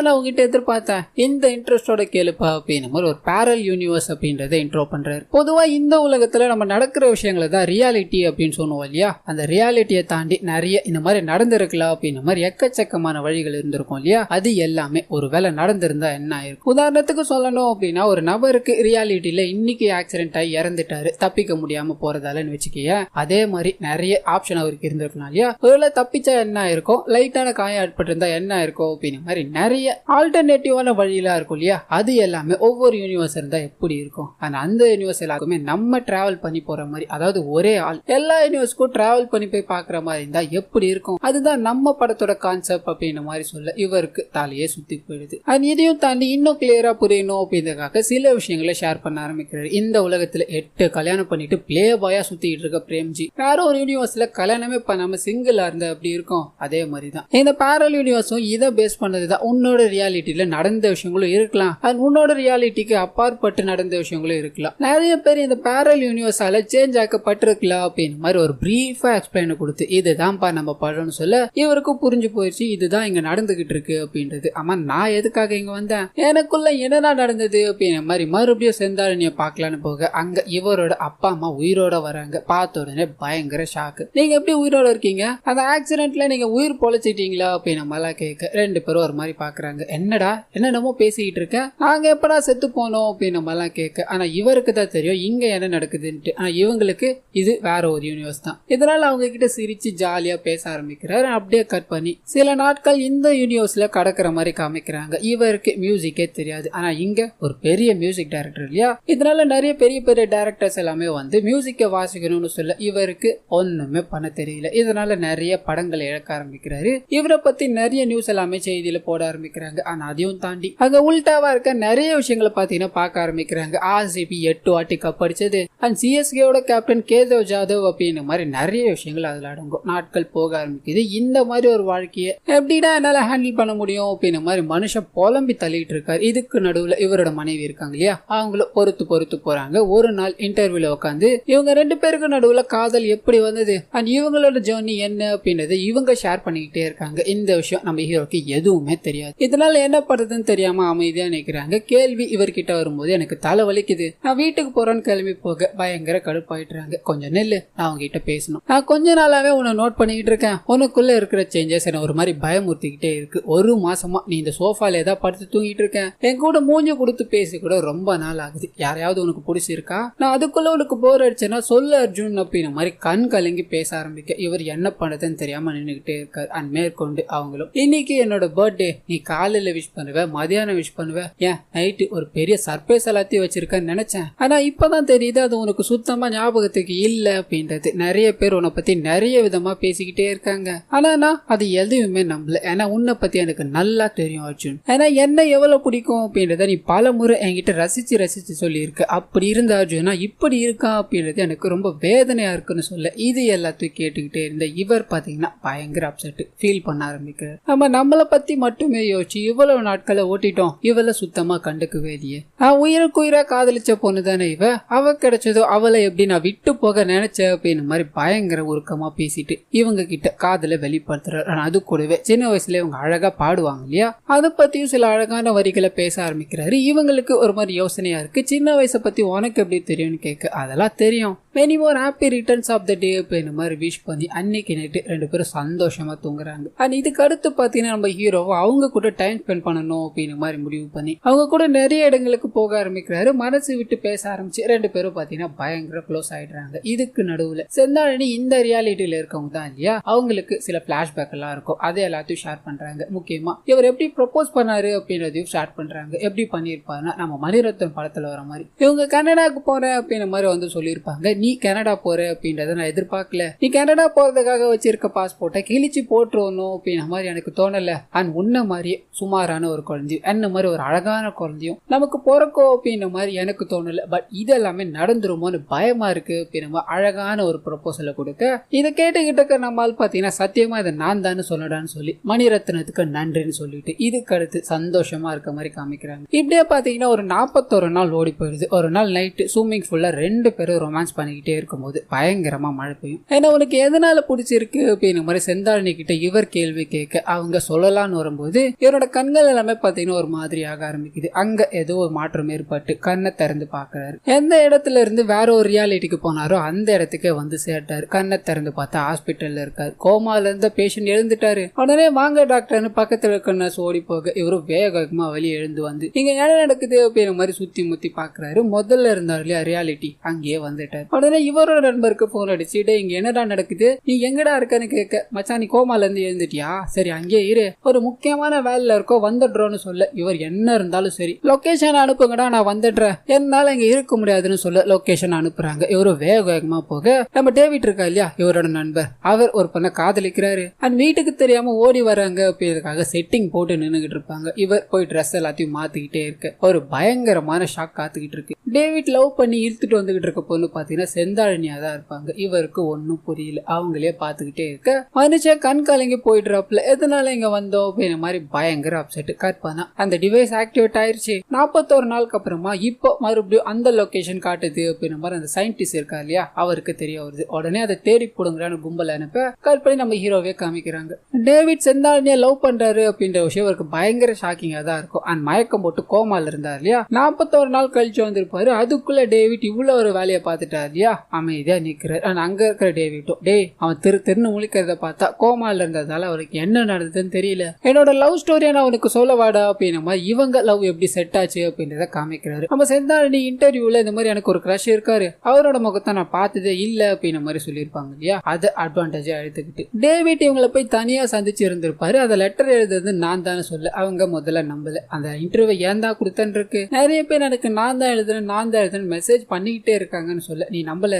நான் உங்ககிட்ட எதிர்பார்த்தேன், இந்த இன்ட்ரெஸ்டோட கேளுப்பா அப்படின்னு மாதிரி ஒரு பேரல் யூனிவர்ஸ் அப்படின்றத இன்ட்ரோ பண்றாரு. பொதுவா இந்த உலகத்துல நம்ம நடக்கிற விஷயங்களை தான் ரியாலிட்டி அப்படின்னு சொல்லுவோம் இல்லையா, அந்த ரியாலிட்டியை தாண்டி நிறைய இந்த மாதிரி நடந்திருக்கலாம் அப்படின்ற மாதிரி எக்கச்சக்கமான வழிகள் இருந்திருக்கும் இல்லையா, அது எல்லாமே ஒரு வேளை நடந்திருந்தா என்ன ஆயிருக்கும். உதாரணத்துக்கு சொல்லணும் அப்படின்னா ஒரு நபருக்கு ரியாலிட்டியில இன்னைக்கு ஆக்சிடென்ட் ஆகி இறந்துட்டாரு, தப்பிக்க முடியாம போறதாலன்னு வச்சுக்கிய, அதே மாதிரி நிறைய ஆப்ஷன் அவருக்கு இருந்திருக்கலாம் இல்லையா, ஒருவேளை தப்பிச்சா என்ன ஆயிருக்கும், லைட்டான காயம் ஏற்பட்டிருந்தா என்ன ஆயிருக்கும் அப்படின்னு மாதிரி நிறைய ஆல்டர்னேட்டிவான வழியெல்லாம் இருக்கும் இல்லையா, அது எல்லாமே ஒவ்வொரு யூனிவர்ஸ் இருந்தா எப்படி இருக்கும். ஆனா அந்த யூனிவர்ஸ் எல்லாருக்குமே நம்ம டிராவல் பண்ணி போற மாதிரி, அதாவது ஒரே ஆள் எல்லா யூனிவர்ஸ்க்கும் டிராவல் பண்ணி போய் பாக்குற மாதிரி இருந்தா எப்படி இருக்கும், அதுதான் நம்ம படத்தோட கான்செப்ட் அப்படின்னு மாதிரி சொல்ல இவருக்கு தலையே சுத்தி போயிடுது. அது இதையும் தாண்டி இன்னும் கிளியரா புரியணும் அப்படின்றதுக்காக சில விஷயங்களை ஷேர் பண்ண ஆரம்பிக்கிறாரு. இந்த உலகத்துல 8 கல்யாணம் பண்ணிட்டு பிளே பாயா சுத்திட்டு இருக்க பிரேம்ஜி வேற ஒரு யூனிவர்ஸ்ல கல்யாணமே பண்ணாம சிங்கிளா இருந்த அப்படி இருக்கும். அதே மாதிரிதான் இந்த பேரல் யூனிவர்ஸும் இதை பேஸ் பண்ணதுதான் உன்னோட ரியாலிட்டியில நடந்த விஷயங்களும் இருக்கலாம், அது உன்னோட ரியாலிட்டிக்கு அப்பாற்பட்டு நடந்த விஷயங்களும் இருக்கலாம். நிறைய பேர் இந்த பேரல் யூனிவர்ஸால சேஞ்ச் ஆக்கப்பட்டிருக்கலாம் அப்படின்னு மாதிரி ஒரு பிரீஃபா எக்ஸ்பிளைன் கொடுத்து இதுதான்ப்பா நம்ம படம்னு சொல்ல இவருக்கும் புரிஞ்சு போயிடுச்சு இதுதான் இங்க நடந்துகிட்டு இருக்கு அப்படின்றது. ஆமா நான் எதுக்காக இங்க வந்தேன், எனக்குள்ள என்னதான் நடந்தது அப்படின்னு மாதிரி மறுபடியும் செந்தாழினிய பாக்கலான்னு போக அங்க இவரோட அப்பா அம்மா உயிரோட வராங்க. பார்த்த உடனே பயங்கர ஷாக்கு. நீங்க எப்படி உயிரோட இருக்கீங்க, அந்த ஆக்சிடென்ட்ல நீங்க உயிர் பொழைச்சிட்டீங்களா அப்படின்னு நம்மளாம் கேட்க 2 பேரும் ஒரு மாதிரி பாக்குறாங்க. என்னடா என்னென்னமோ பேசிக்கிட்டு இருக்க, நாங்க எப்படா செத்து போனோம் அப்படின்னு நம்மளாம் கேட்க, ஆனா இவருக்கு தான் தெரியும் இங்க என்ன நடக்குதுன்ட்டு. ஆனா இவங்களுக்கு இது வேற ஒரு யூனிவர்ஸ் தான். இதனால அவங்க கிட்ட சிரிச்சு ஜாலியா பேச ஆரம்பிக்கிறாரு. அப்படியே கட் பண்ணி சில நாட்கள் இந்த யூனிவர்ஸ்ல கடக்கிற மாதிரி காமிக்கிறாங்க. இவருக்கு மியூசிக்கே தெரியாது, ஆனா இங்க ஒரு பெரிய மியூசிக் டைரக்டர் இல்லையா, இதனால நிறைய பெரிய பெரிய டைரக்டர்ஸ் எல்லாமே வந்து மியூசிக்கை வாசிக்கணும்னு சொல்ல நடுவுல இவருக்கு ஒண்ணுமே பண்ண தெரியல. இதனால நிறைய படங்களை இழக்க ஆரம்பிக்கிறாரு. இவரை பத்தி நிறைய நியூஸ் எல்லாமே செய்தியில போட ஆரம்பிக்கிறாங்க. ஆனா அதையும் தாண்டி அங்க உல்டாவா இருக்க நிறைய விஷயங்களை பாத்தீங்கன்னா பார்க்க ஆரம்பிக்கிறாங்க. ஆர்சிபி 8 வாட்டி கப் அடிச்சது அண்ட் சிஎஸ்கேவோட கேப்டன் கேதவ் ஜாதவ் அப்படின்னு மாதிரி நிறைய விஷயங்கள் அதுல அடங்கும். நாட்கள் போக ஆரம்பிக்குது. இந்த மாதிரி ஒரு வாழ்க்கையை எப்படின்னா என்னால ஹேண்டில் பண்ண முடியும் அப்படின்னு மாதிரி மனுஷன் புலம்பி தள்ளிட்டு இருக்காரு. இதுக்கு நடுவுல இவரோட மனைவி இருக்காங்க இல்லையா, அவங்களும் பொறுத்து போறாங்க. ஒரு நாள் இன்டர்வியூல உட்காந்து இவங்க 2 பேருக்கு நடுவுல காதல் எப்படி வந்தது அண்ட் இவங்களோட ஜர்னி என்ன அப்படின்றது இவங்க ஷேர் பண்ணிக்கிட்டே இருக்காங்க. இந்த விஷயம் நம்ம ஹீரோக்கு எதுவுமே தெரியாது. இதனால என்ன பண்றதுன்னு தெரியாம அமைதியா நிக்கிறாங்க. கேள்வி இவர்கிட்ட வரும்போது எனக்கு தலை வலிக்குது, நான் வீட்டுக்கு போறேன்னு கிளம்பி போக பயங்கர கடுப்பாயிட்டுறாங்க. கொஞ்சம் நெல்லு, நான் அவங்க கிட்ட பேசணும். நான் கொஞ்ச நாளாவே உன்னை நோட் பண்ணிக்கிட்டு இருக்கேன். உனக்குள்ள இருக்கிற சேஞ்சஸ் என்ன ஒரு மாதிரி பயமுறுத்திக்கிட்டே இருக்கு. ஒரு மாசமா நீ இந்த சோஃபால ஏதாவது படுத்து தூங்கிட்டு இருக்கேன். என் கூட மூஞ்சி கொடுத்து பேசி கூட ரொம்ப நாள் ஆகுது. யாரையாவது உனக்கு பிடிச்சிருக்கா? நான் அதுக்குள்ள உனக்கு போர் அடிச்சேன்னா சொல்லு அர்ஜுன் அப்படின்னு மாதிரி கண் கலங்கி பேச ஆரம்பிக்க இவர் என்ன பண்ணதுன்னு தெரியாம நின்றுகிட்டே இருக்காரு. அண்ட் மேற்கொண்டு அவங்களும் இன்னைக்கு என்னோட பர்த்டே, நீ காலையில விஷ் பண்ணுவ, மதியானம் விஷ் பண்ணுவ, ஏன் நைட்டு ஒரு பெரிய சர்ப்ரைஸ் எல்லாத்தையும் வச்சிருக்கேன்னு நினைச்சேன். ஆனா இப்பதான் தெரியுது அது உனக்கு சுத்தமா ஞாபகத்துக்கு இல்ல அப்படின்றது. நிறைய பேர் உன்னை பத்தி நிறைய விதமா பேசிக்கிட்டே இருக்காங்க. ஆனா நான் அது எதுவுமே நம்பல. ஏன்னா உன்னை பத்தி எனக்கு நல்லா தெரியும் அர்ஜுன். ஏன்னா என்ன எவ்வளவு பிடிக்கும் அப்படின்றத நீ பல முறை என்கிட்ட ரசிச்சு சொல்லியிருக்க. அப்படி இருந்த அர்ஜுனா இப்படி இருக்கா அப்படின்றது எனக்கு ரொம்ப வேதனையா இருக்குன்னு சொல்ல இது எல்லாத்தையும் கேட்டுக்கிட்டே இருந்த இவர் பாத்தீங்கன்னா பயங்கர அப்செட் ஃபீல் பண்ண ஆரம்பிக்கிறார். நம்மளை பத்தி மட்டுமே யோசிச்சு இவ்வளவு நாட்களை ஓட்டிட்டோம், இவளை சுத்தமா கண்டுக்கவே இல்லையே. நான் உயிருக்கு உயிரா காதலிச்ச பொண்ணு தானே இவ, அவ கிடைச்சதோ அவளை எப்படி நான் விட்டு போக நினைச்சேன் அப்படின்னு மாதிரி பயங்கர உருக்கமா பேசிட்டு இவங்க கிட்ட காதலை வெளிப்படுத்துறாரு. ஆனா அது கூடவே சின்ன வயசுல இவங்க அழகா பாடுவாங்க இல்லையா, அதை பத்தியும் சில அழகான வரிகளை பேச ஆரம்பிக்கிறாரு. இவங்களுக்கு ஒரு மாதிரி யோசனையா இருக்கு. சின்ன வயசை பத்தி உனக்கு எப்படி தெரியும்னு கேட்க அதெல்லாம் தெரியும், many more happy returns of the day அப்படின்னு மாதிரி விஷ் பண்ணி அன்னைக்கு நைட்டு 2 பேரும் சந்தோஷமா தூங்குறாங்க. அண்ட் இதுக்கு அடுத்து பாத்தீங்கன்னா நம்ம ஹீரோவை அவங்க கூட டைம் ஸ்பெண்ட் பண்ணணும் அப்படின்னு மாதிரி முடிவு பண்ணி அவங்க கூட நிறைய இடங்களுக்கு போக ஆரம்பிக்கிறாரு. மனசு விட்டு பேச ஆரம்பிச்சு 2 பேரும் பாத்தீங்கன்னா பயங்கர க்ளோஸ் ஆயிடுறாங்க. இதுக்கு நடுவுல செந்தாழனி இந்த ரியாலிட்டியில இருக்கவங்க தான் இல்லையா, அவங்களுக்கு சில பிளாஷ்பேக் எல்லாம் இருக்கும். அதை எல்லாத்தையும் ஷேர் பண்றாங்க. முக்கியமா இவர் எப்படி ப்ரொபோஸ் பண்ணாரு அப்படின்றதையும் ஷேர் பண்றாங்க. எப்படி பண்ணிருப்பாருன்னா நம்ம மணிரத்னம் படத்துல வர மாதிரி இவங்க கனடாக்கு போறேன் அப்படின்ற மாதிரி வந்து சொல்லியிருப்பாங்க. நீ கனடா போற அப்படின்றத நான் எதிர்பார்க்கல, நீ கனடா போறதுக்காக வச்சிருக்க பாஸ்போர்ட்டை கிழிச்சு போட்டுருவணும் அப்படின்ற மாதிரி எனக்கு தோணல. அண்ட் உன்ன மாதிரி சுமாரான ஒரு குழந்தையும் என்ன மாதிரி ஒரு அழகான குழந்தையும் நமக்கு பிறக்கோ அப்படின்ற மாதிரி எனக்கு தோணல. பட் இதெல்லாமே நடந்துருமோன்னு பயமா இருக்கு அப்படின்ற அழகான ஒரு ப்ரொபோசலை கொடுக்க இதை கேட்டுக்கிட்ட நம்மால் பாத்தீங்கன்னா சத்தியமா இதை நான் தானே சொல்லடான்னு சொல்லி மணிரத்னத்துக்கு நன்றின்னு சொல்லிட்டு இதுக்கு அடுத்து சந்தோஷமா இருக்க மாதிரி காமிக்கிறாங்க. இப்படியே பாத்தீங்கன்னா ஒரு 41 நாள் ஓடி போயிடுது. ஒரு நாள் நைட்டு ஸ்விம்மிங் ஃபுல்லா 2 பேரும் ரொமான்ஸ் பண்ணிக்கிட்டே இருக்கும்போது பயங்கரமா மழை பெய்யும். ஏன்னா உனக்கு எதனால பிடிச்சிருக்கு அப்படின்னு மாதிரி செந்தாழனி கிட்ட இவர் கேள்வி கேட்க அவங்க சொல்லலான்னு வரும்போது இவரோட கண்கள் எல்லாமே பாத்தீங்கன்னா ஒரு மாதிரி ஆக ஆரம்பிக்குது. அங்க ஏதோ ஒரு மாற்றம் ஏற்பட்டு கண்ணை திறந்து பாக்குறாரு. எந்த இடத்துல இருந்து வேற ஒரு ரியாலிட்டிக்கு போனாரோ அந்த இடத்துக்கே வந்து சேர்த்தாரு. கண்ணை திறந்து பார்த்தா ஹாஸ்பிட்டல்ல இருக்காரு. கோமால இருந்த பேஷண்ட் எழுந்துட்டாரு. உடனே வாங்க டாக்டர்னு பக்கத்துல இருக்க நர்ஸ் ஓடி போக இவரு வேகமா வெளியே எழுந்து வந்து இங்க என்ன நடக்குது அப்படிங்கிற மாதிரி சுத்தி முத்தி பாக்குறாரு. முதல்ல இருந்தாரு இல்லையா ரியாலிட்டி, அங்கேயே வந்துட்டாரு. உடனே இவரோட நண்பருக்கு போன் அடிச்சுட்டு இங்க என்னடா நடக்குது, நீ எங்கடா இருக்கன்னு கேட்க மச்சான் நீ கோமால இருந்து எழுந்துட்டியா, சரி அங்கேயே இரு, ஒரு முக்கியமான வேலையில இருக்கோ வந்துடுறோன்னு சொல்ல இவர் என்ன இருந்தாலும் சரி லொகேஷன் அனுப்புங்கடா நான் வந்துடுறேன், என்னால இங்க இருக்க முடியாதுன்னு சொல்ல லொகேஷன் அனுப்புறாங்க. இவரு வேகமா போக நம்ம டேவிட் இருக்கா இல்லையா இவரோட நண்பர், அவர் ஒரு பொண்ணை காதலிக்கிறாரு. அண்ட் வீட்டுக்கு தெரியாம ஓடி வராங்க அப்படின்றதுக்காக செட்டிங் போட்டு நின்னுகிட்டு இருப்பாங்க. இவர் போய் ட்ரெஸ் எல்லாத்தையும் மாத்திக்கிட்டே இருக்க ஒரு பயங்கரமான ஷாக் காத்துக்கிட்டு இருக்கு. டேவிட் லவ் பண்ணி இழுத்துட்டு வந்துகிட்டு இருக்க பொண்ணு பாத்தீங்கன்னா செந்தாழனியா தான் இருப்பாங்க. இவருக்கு ஒன்னும் புரியல, அவங்களே பாத்துக்கிட்டே இருக்க மனுஷன் கண் கலங்கி போயிடுறாப்ல. எதனால இங்க வந்தோம் அப்படின்ற மாதிரி பயங்கர அப்செட். கட் பண்ணா அந்த டிவைஸ் ஆக்டிவேட் ஆயிருச்சு. 41 நாளுக்கு அப்புறமா இப்போ மறுபடியும் அந்த லொகேஷன் காட்டுது அப்படின்ற மாதிரி அந்த சயின்டிஸ்ட் இருக்கா இல்லையா அவருக்கு தெரிய வருது. உடனே அதை தேடி போடுங்கிறான்னு கும்பல் அனுப்ப கட் பண்ணி நம்ம ஹீரோவே காமிக்கிறாங்க. டேவிட் செந்தாழனியா லவ் பண்றாரு அப்படின்ற விஷயம் அவருக்கு பயங்கர ஷாக்கிங்கா தான் இருக்கும். அண்ட் மயக்கம் போட்டு கோமால இருந்தார் இல்லையா, 41 நாள் கழிச்சு வந்திருப்பாரு. அதுக்குள்ள டேவிட் இவ்வளவு ஒரு வேலையை பார்த்துட்டாரு இல்லையா, அமைதியா நிக்கிறாரு. அண்ட் அங்க இருக்கிற டேவிட்டும் டேய் அவன் திரு முழிக்கிறத பார்த்தா கோமால இருந்ததால அவருக்கு என்ன நடந்ததுன்னு தெரியல, என்னோட லவ் ஸ்டோரியா நான் உனக்கு சொல்ல வாடா அப்படின்ற மாதிரி இவங்க லவ் எப்படி செட் ஆச்சு அப்படின்றத காமிக்கிறாரு. நம்ம செந்தாழனி இன்டர்வியூல இந்த மாதிரி எனக்கு ஒரு கிரஷ் இருக்காரு, அவரோட முகத்தை நான் பார்த்ததே இல்ல அப்படின்ற மாதிரி சொல்லியிருப்பாங்க இல்லையா, அதை அட்வான்டேஜா எடுத்துக்கிட்டு டேவிட் இவங்களை போய் தனியா சந்திச்சு இருந்திருப்பாரு. அதை லெட்டர் எழுதுறது நான் தானே சொல்ல அவங்க முதல்ல நம்பல. அந்த இன்டர்வியூ ஏன் தான் கொடுத்தேன்னு இருக்கு, நிறைய பேர் எனக்கு நான் தான் எழுதுறேன்னு நான் தான் மெசேஜ் பண்ணிக்கிட்டே இருக்காங்கன்னு சொல்ல நீ நம்பல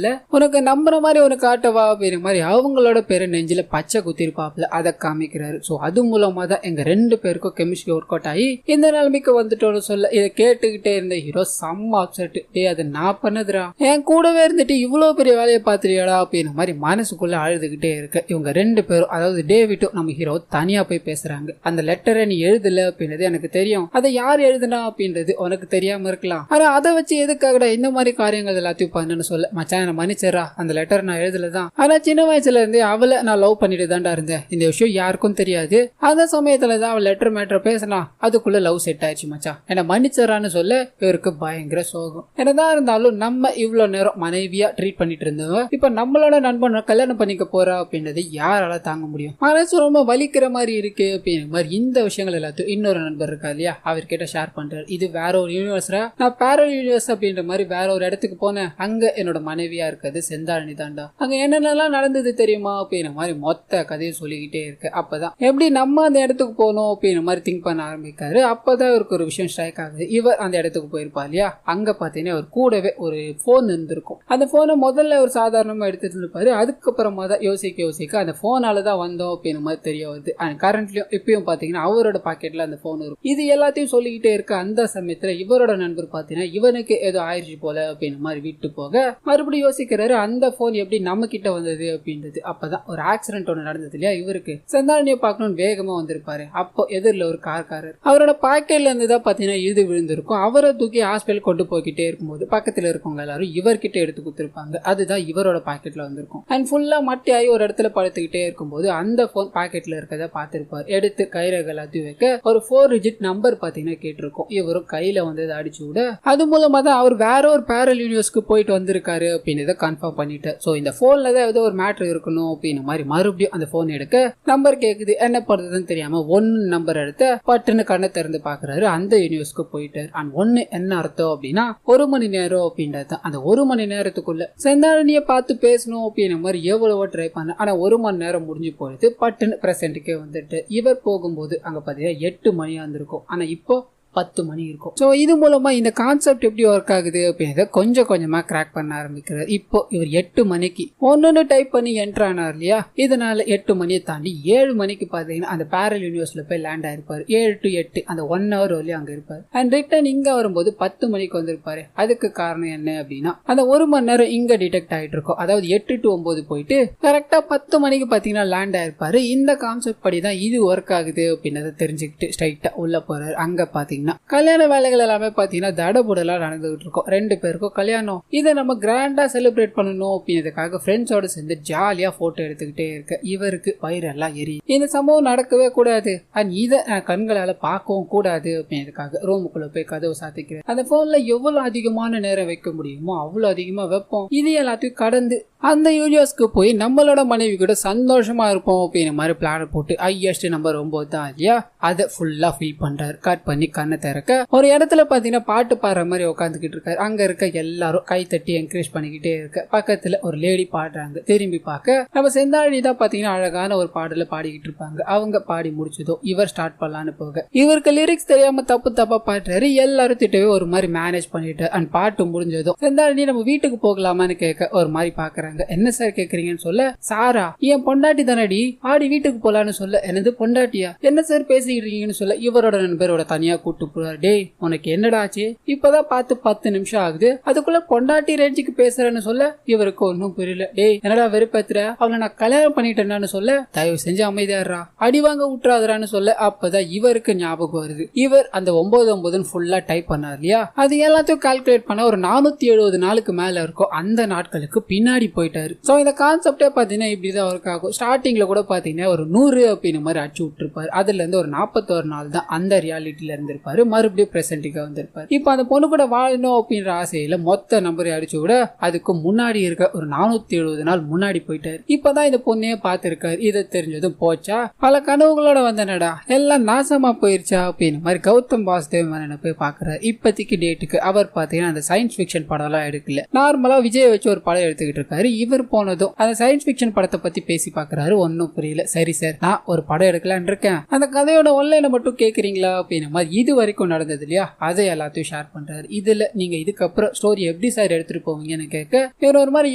உனக்கு நம்புற மாதிரி உனக்கு காட்டவா அப்படிங்கிற மாதிரி அவங்களோட பேரை நெஞ்சில பச்சை குத்திருப்பாப்ல அதை காமிக்கிறாரு. சோ அது மூலமா தான் எங்க 2 பேருக்கும் கெமிஸ்ட்ரி ஒர்க் அவுட் ஆகி இந்த நிலைமைக்கு வந்துட்டோம்னு சொல்ல இதை கேட்டுக்கிட்டே இருந்த ஹீரோ செம்ம அப்செட். அது நான் பண்ணதுரா, என் கூடவே இருந்துட்டு இவ்வளவு பெரிய வேலையை பாத்துறியாடா அப்படிங்கிற மாதிரி மனசுக்குள்ள அழுதுகிட்டே இருக்கு. இவங்க 2 பேரும் அதாவது டேவிட்டும் நம்ம ஹீரோ தனியா போய் பேசுறாங்க. அந்த லெட்டரை நீ எழுதல அப்படின்றது எனக்கு தெரியும், அதை யார் எழுதுனா அப்படின்றது உனக்கு தெரியாம இருக்கலாம், ஆனா அதை வச்சு எதுக்காகடா இந்த மாதிரி காரியங்கள் எல்லாத்தையும் பண்ணுன்னு சொல்ல மச்சான் மன்னிச்சிடறா, அந்த லெட்டர் நான் எழுதலதான், ஆனா சின்ன வயசுல இருந்து அவளை நான் லவ் பண்ணிட்டு தான்டா இருந்தேன், இந்த விஷயம் யாருக்கும் தெரியாது, அந்த சமயத்துலதான் அவள் லெட்டர் மேட்டர் பேசினா அதுக்குள்ள லவ் செட் ஆயிடுச்சு மச்சான், என்ன மன்னிச்சிடறான்னு சொல்ல இவருக்கு பயங்கர சோகம். என்னதான் இருந்தாலும் நம்ம இவ்வளவு நேரம் மனைவியா ட்ரீட் பண்ணிட்டு இருந்தவங்க இப்ப நம்மளோட நண்பனை கல்யாணம் பண்ணிக்க போறா அப்படின்றது யாரால தாங்க முடியும், மனசு ரொம்ப வலிக்கிற மாதிரி இருக்கு அப்படிங்கிற மாதிரி இந்த விஷயங்கள் எல்லாத்தையும் இன்னொரு நண்பர் இருக்கா இல்லையா அவர்கிட்ட ஷேர் பண்றாரு. இது வேற ஒரு யூனிவர்ஸ்ரா, நான் பேரல் யூனிவர்ஸ் அப்படின்ற மாதிரி வேற ஒரு இடத்துக்கு போனேன், அங்க என்னோட மனைவியா இருக்கிறது செந்தாரணி தாண்டா, அங்க என்னென்னலாம் நடந்தது தெரியுமா அப்படிங்கிற மாதிரி மொத்த கதையை சொல்லிக்கிட்டே இருக்கு. அப்பதான் எப்படி நம்ம அந்த இடத்துக்கு போனோம் அப்படிங்கிற மாதிரி திங்க் பண்ண ஆரம்பிக்காரு. அப்பதான் இவருக்கு ஒரு விஷயம் ஸ்ட்ரைக் ஆகுது. இவர் அந்த இடத்துக்கு போயிருப்பா இல்லையா, அங்க பாத்தீங்கன்னா அவர் கூடவே ஒரு போன் இருந்திருக்கும். அந்த போனை முதல்ல ஒரு சாதாரணமா எடுத்துட்டு இருப்பாரு, அதுக்கப்புறமா தான் யோசிக்க அந்த போனாலதான் வந்தோம் அப்படிங்கிற மாதிரி தெரிய வருது. கரண்ட்லயும் இப்பயும் பாத்தீங்கன்னா அவரோட பாக்கெட்ல அந்த போன் இருக்கும். இது எல்லாத்தையும் சொல்லிக்கிட்டே இருக்க அந்த சமயத்துல இவரோட நண்பர் பாத்தீங்கன்னா இவனுக்கு ஏதோ ஆயிடுச்சு போல அப்படின்ற மாதிரி விட்டு போக மறுபடியும் யோசிக்கிறாரு அந்த போன் எப்படி நம்ம கிட்ட வந்தது அப்படின்றது. அப்பதான் ஒரு ஆக்சிடென்ட் ஒன்று நடந்தது இல்லையா, இவருக்கு செந்தாரணியை பார்க்கணும்னு வேகமா வந்திருப்பாரு. அப்போ எதிரில் ஒரு கார்காரர் அவரோட பாக்கெட்ல இருந்துதான் பாத்தீங்கன்னா இது விழுந்திருக்கும். அவரை தூக்கி ஹாஸ்பிட்டல் கொண்டு போய்கிட்டே இருக்கும்போது பக்கத்துல இருக்கவங்க எல்லாரும் இவர்கிட்ட எடுத்து கொடுத்திருப்பாங்க. அதுதான் இவரோட பாக்கெட்ல வந்திருக்கும். அண்ட் ஃபுல்லா மட்டியாகி ஒரு இடத்துல படுத்துக்கிட்டே இருக்கும்போது அந்த போன் பாக்கெட்ல இருக்கத பாத்திருப்பாரு. எடுத்து கைரேகை எல்லாத்தையும் வைக்க ஒரு 4 டிஜிட் நம்பர் பாத்தீங்கன்னா கேட்டிருக்கும். இவரும் கையில வந்து அடிச்சு விட அது மூலமா தான் அவர் வேற ஒரு பேரல் யூனிவர்ஸ்க்கு போயிட்டு வந்திருக்காரு அப்படின்னு கன்ஃபார்ம் பண்ணிட்டு சோ இந்த போன்ல தான் ஏதோ ஒரு மேட்டர் இருக்கணும் அப்படின்னு மாதிரி மறுபடியும் அந்த போன் எடுக்க நம்பர் கேக்குது. என்ன பண்றதுன்னு தெரியாம 1 நம்பர் எடுத்து பட்டுன்னு கண்ணை திறந்து பாக்குறாரு. அந்த யூனிவர்ஸ்க்கு போயிட்டாரு. அண்ட் 1 என்ன அர்த்தம் அப்படின்னா 1 மணி நேரம் அப்படின்றது. அந்த 1 மணி நேரத்துக்குள்ள செந்தாரணியை பார்த்து பேசணும் அப்படின்ற மாதிரி எவ்வளவோ ட்ரை பண்ண, ஆனா 1 மணி நேரம் முடிஞ்சு போயிடுது. பட்டுன்னு பிரசன்ட்டுக்கே வந்துட்டு இவர் போகும்போது அங்க பாத்தீங்கன்னா 8 மணியா இருந்திருக்கும். ஆனா இப்போ 10 மணி இருக்கும். ஸோ இது மூலமா இந்த கான்செப்ட் எப்படி ஒர்க் ஆகுது அப்படின்றத கொஞ்சம் கொஞ்சமா கிராக் பண்ண ஆரம்பிக்கிறார். இப்போ இவர் 8 மணிக்கு ஒன்னு டைப் பண்ணி என்டர் ஆனார் இல்லையா, இதனால 8 மணியை தாண்டி 7 மணிக்கு பாத்தீங்கன்னா அந்த பேரல் யூனிவர்ஸ்ல போய் லேண்ட் ஆயிருப்பாரு. 7 to 8 அந்த 1 hour வரையும் அங்க இருப்பாரு. அண்ட் ரிட்டர்ன் இங்க வரும்போது 10 மணிக்கு வந்திருப்பாரு. அதுக்கு காரணம் என்ன அப்படின்னா அந்த 1 மணி நேரம் இங்க டிடெக்ட் ஆயிட்டு இருக்கும். அதாவது 8 to 9 போயிட்டு கரெக்டா 10 மணிக்கு பாத்தீங்கன்னா லேண்ட் ஆயிருப்பாரு. இந்த கான்செப்ட் படிதான் இது ஒர்க் ஆகுது அப்படின்றத தெரிஞ்சுக்கிட்டு ஸ்ட்ரைட்டா உள்ள போறாரு. அங்க பாத்தீங்கன்னா கல்யாண வேலைகள் எல்லாமே பாத்தீங்கன்னா தடபுடலா நடந்துகிட்டு இருக்கும். 2 பேருக்கும் கல்யாணம். இதை நம்ம கிராண்டா செலிப்ரேட் பண்ணணும் அப்படின்றதுக்காக ஃப்ரெண்ட்ஸோட சேர்ந்து ஜாலியா போட்டோ எடுத்துக்கிட்டே இருக்க இவருக்கு வயிறெல்லாம் எரியும். இந்த சம்பவம் நடக்கவே கூடாது, அண்ட் இதை கண்களால பார்க்கவும் கூடாது அப்படின்றதுக்காக ரூமுக்குள்ள போய் கதவு சாத்திக்கிறேன். அந்த போன்ல எவ்வளவு அதிகமான நேரம் வைக்க முடியுமோ அவ்வளவு அதிகமா வைப்போம். இது எல்லாத்தையும் கடந்து அந்த யூனிவர்ஸ்க்கு போய் நம்மளோட மனைவி கூட சந்தோஷமா இருப்போம் அப்படிங்கிற மாதிரி பிளான் போட்டு ஹையஸ்ட் நம்பர் 9 தான் இல்லையா, அதை ஃபுல்லா ஃபில் பண்றாரு. கட் பண்ணி கண்ணை திறக்க ஒரு இடத்துல பாத்தீங்கன்னா பாட்டு பாடுற மாதிரி உட்காந்துக்கிட்டு இருக்காரு. அங்க இருக்க எல்லாரும் கை தட்டி என்கரேஜ் பண்ணிக்கிட்டே இருக்க பக்கத்துல ஒரு லேடி பாடுறாங்க. திரும்பி பார்க்க நம்ம செந்தாழி தான் பாத்தீங்கன்னா அழகான ஒரு பாடல பாடிக்கிட்டு இருப்பாங்க. அவங்க பாடி முடிச்சதோ இவர் ஸ்டார்ட் பண்ணலான்னு போக இவருக்கு லிரிக்ஸ் தெரியாம தப்பா பாடுறாரு. எல்லாரும் திட்டவே ஒரு மாதிரி மேனேஜ் பண்ணிட்டு அண்ட் பாட்டு முடிஞ்சதோ செந்தாழி நம்ம வீட்டுக்கு போகலாமான்னு கேட்க ஒரு மாதிரி பாக்குறாங்க. என்ன சார் கேக்குறீங்கன்னு சொல்ல, சாரா என் பொண்டாட்டி தானடி, ஆடி வீட்டுக்கு போலான்னு சொல்ல, என்னது பொண்டாட்டியா, என்ன சார் பேசிக்கிட்டு இருக்கீங்கன்னு சொல்ல இவரோட நண்பரோட தனியா கூட்டு போறாரு. டேய் உனக்கு என்னடா ஆச்சு, இப்பதான் பார்த்து 10 நிமிஷம் ஆகுது, அதுக்குள்ள பொண்டாட்டி ரேஞ்சுக்கு பேசுறேன்னு சொல்ல இவருக்கு ஒன்னும் புரியல. டேய் என்னடா வெறுப்பேத்துற, அவளை நான் கல்யாணம் பண்ணிட்டேன்னு சொல்ல தயவு செஞ்சு அமைதியாடுறா, அடி வாங்க விட்டுறாதுறான்னு சொல்ல அப்பதான் இவருக்கு ஞாபகம் வருது. இவர் அந்த 9 ஃபுல்லா டைப் பண்ணார் இல்லையா, அது எல்லாத்தையும் கால்குலேட் பண்ண ஒரு 470 நாளுக்கு மேல இருக்கும். அந்த நாட்களுக்கு பின்னாடி போயிட்டாரு. சோ இந்த கான்செப்டே பாத்தீங்கன்னா இப்படிதான் ஒர்க் ஆகும். ஸ்டார்டிங்ல கூட பாத்தீங்கன்னா ஒரு 100 அப்படின்னு மாதிரி அடிச்சு விட்டுருப்பாரு. அதுல இருந்து ஒரு 41 நாள் தான் அந்த ரியாலிட்டியில இருந்திருப்பாரு. மறுபடியும் பிரசன்ட்டுக்கு வந்திருப்பாரு. இப்ப அந்த பொண்ணு கூட வாழணும் அப்படின்ற ஆசையில மொத்த நம்பரை அடிச்சு விட அதுக்கு முன்னாடி இருக்க ஒரு 470 நாள் முன்னாடி போயிட்டாரு. இப்பதான் இந்த பொண்ணையே பாத்துருக்காரு. இதை தெரிஞ்சதும் போச்சா, பல கனவுகளோட வந்தனடா எல்லாம் நாசமா போயிருச்சா அப்படின்னு மாதிரி கௌதம் வாசுதேவ் மேனனை போய் பாக்குறாரு. இப்போதைக்கு டேட்டுக்கு அவர் பாத்தீங்கன்னா அந்த சயின்ஸ் பிக்ஷன் படம் எல்லாம் எடுக்கல, நார்மலா விஜய் வச்சு ஒரு படம் எடுத்துக்கிட்டு இருக்காரு. இவர் போனதும் அந்த சயின்ஸ் பிக்ஷன் படத்தை பத்தி பேசி பாக்குறாரு. ஒன்னும் புரியல. சரி சார் நான் ஒரு படம் எடுக்கலான் இருக்கேன், அந்த கதையோட ஒன்லைனை மட்டும் கேக்குறீங்களா அப்படின்னு மாதிரி இது வரைக்கும் நடந்தது இல்லையா அதை எல்லாத்தையும் ஷேர் பண்றாரு. இதுல நீங்க இதுக்கப்புறம் ஸ்டோரி எப்படி சார் எடுத்துட்டு போவீங்கன்னு கேட்க இவர் ஒரு மாதிரி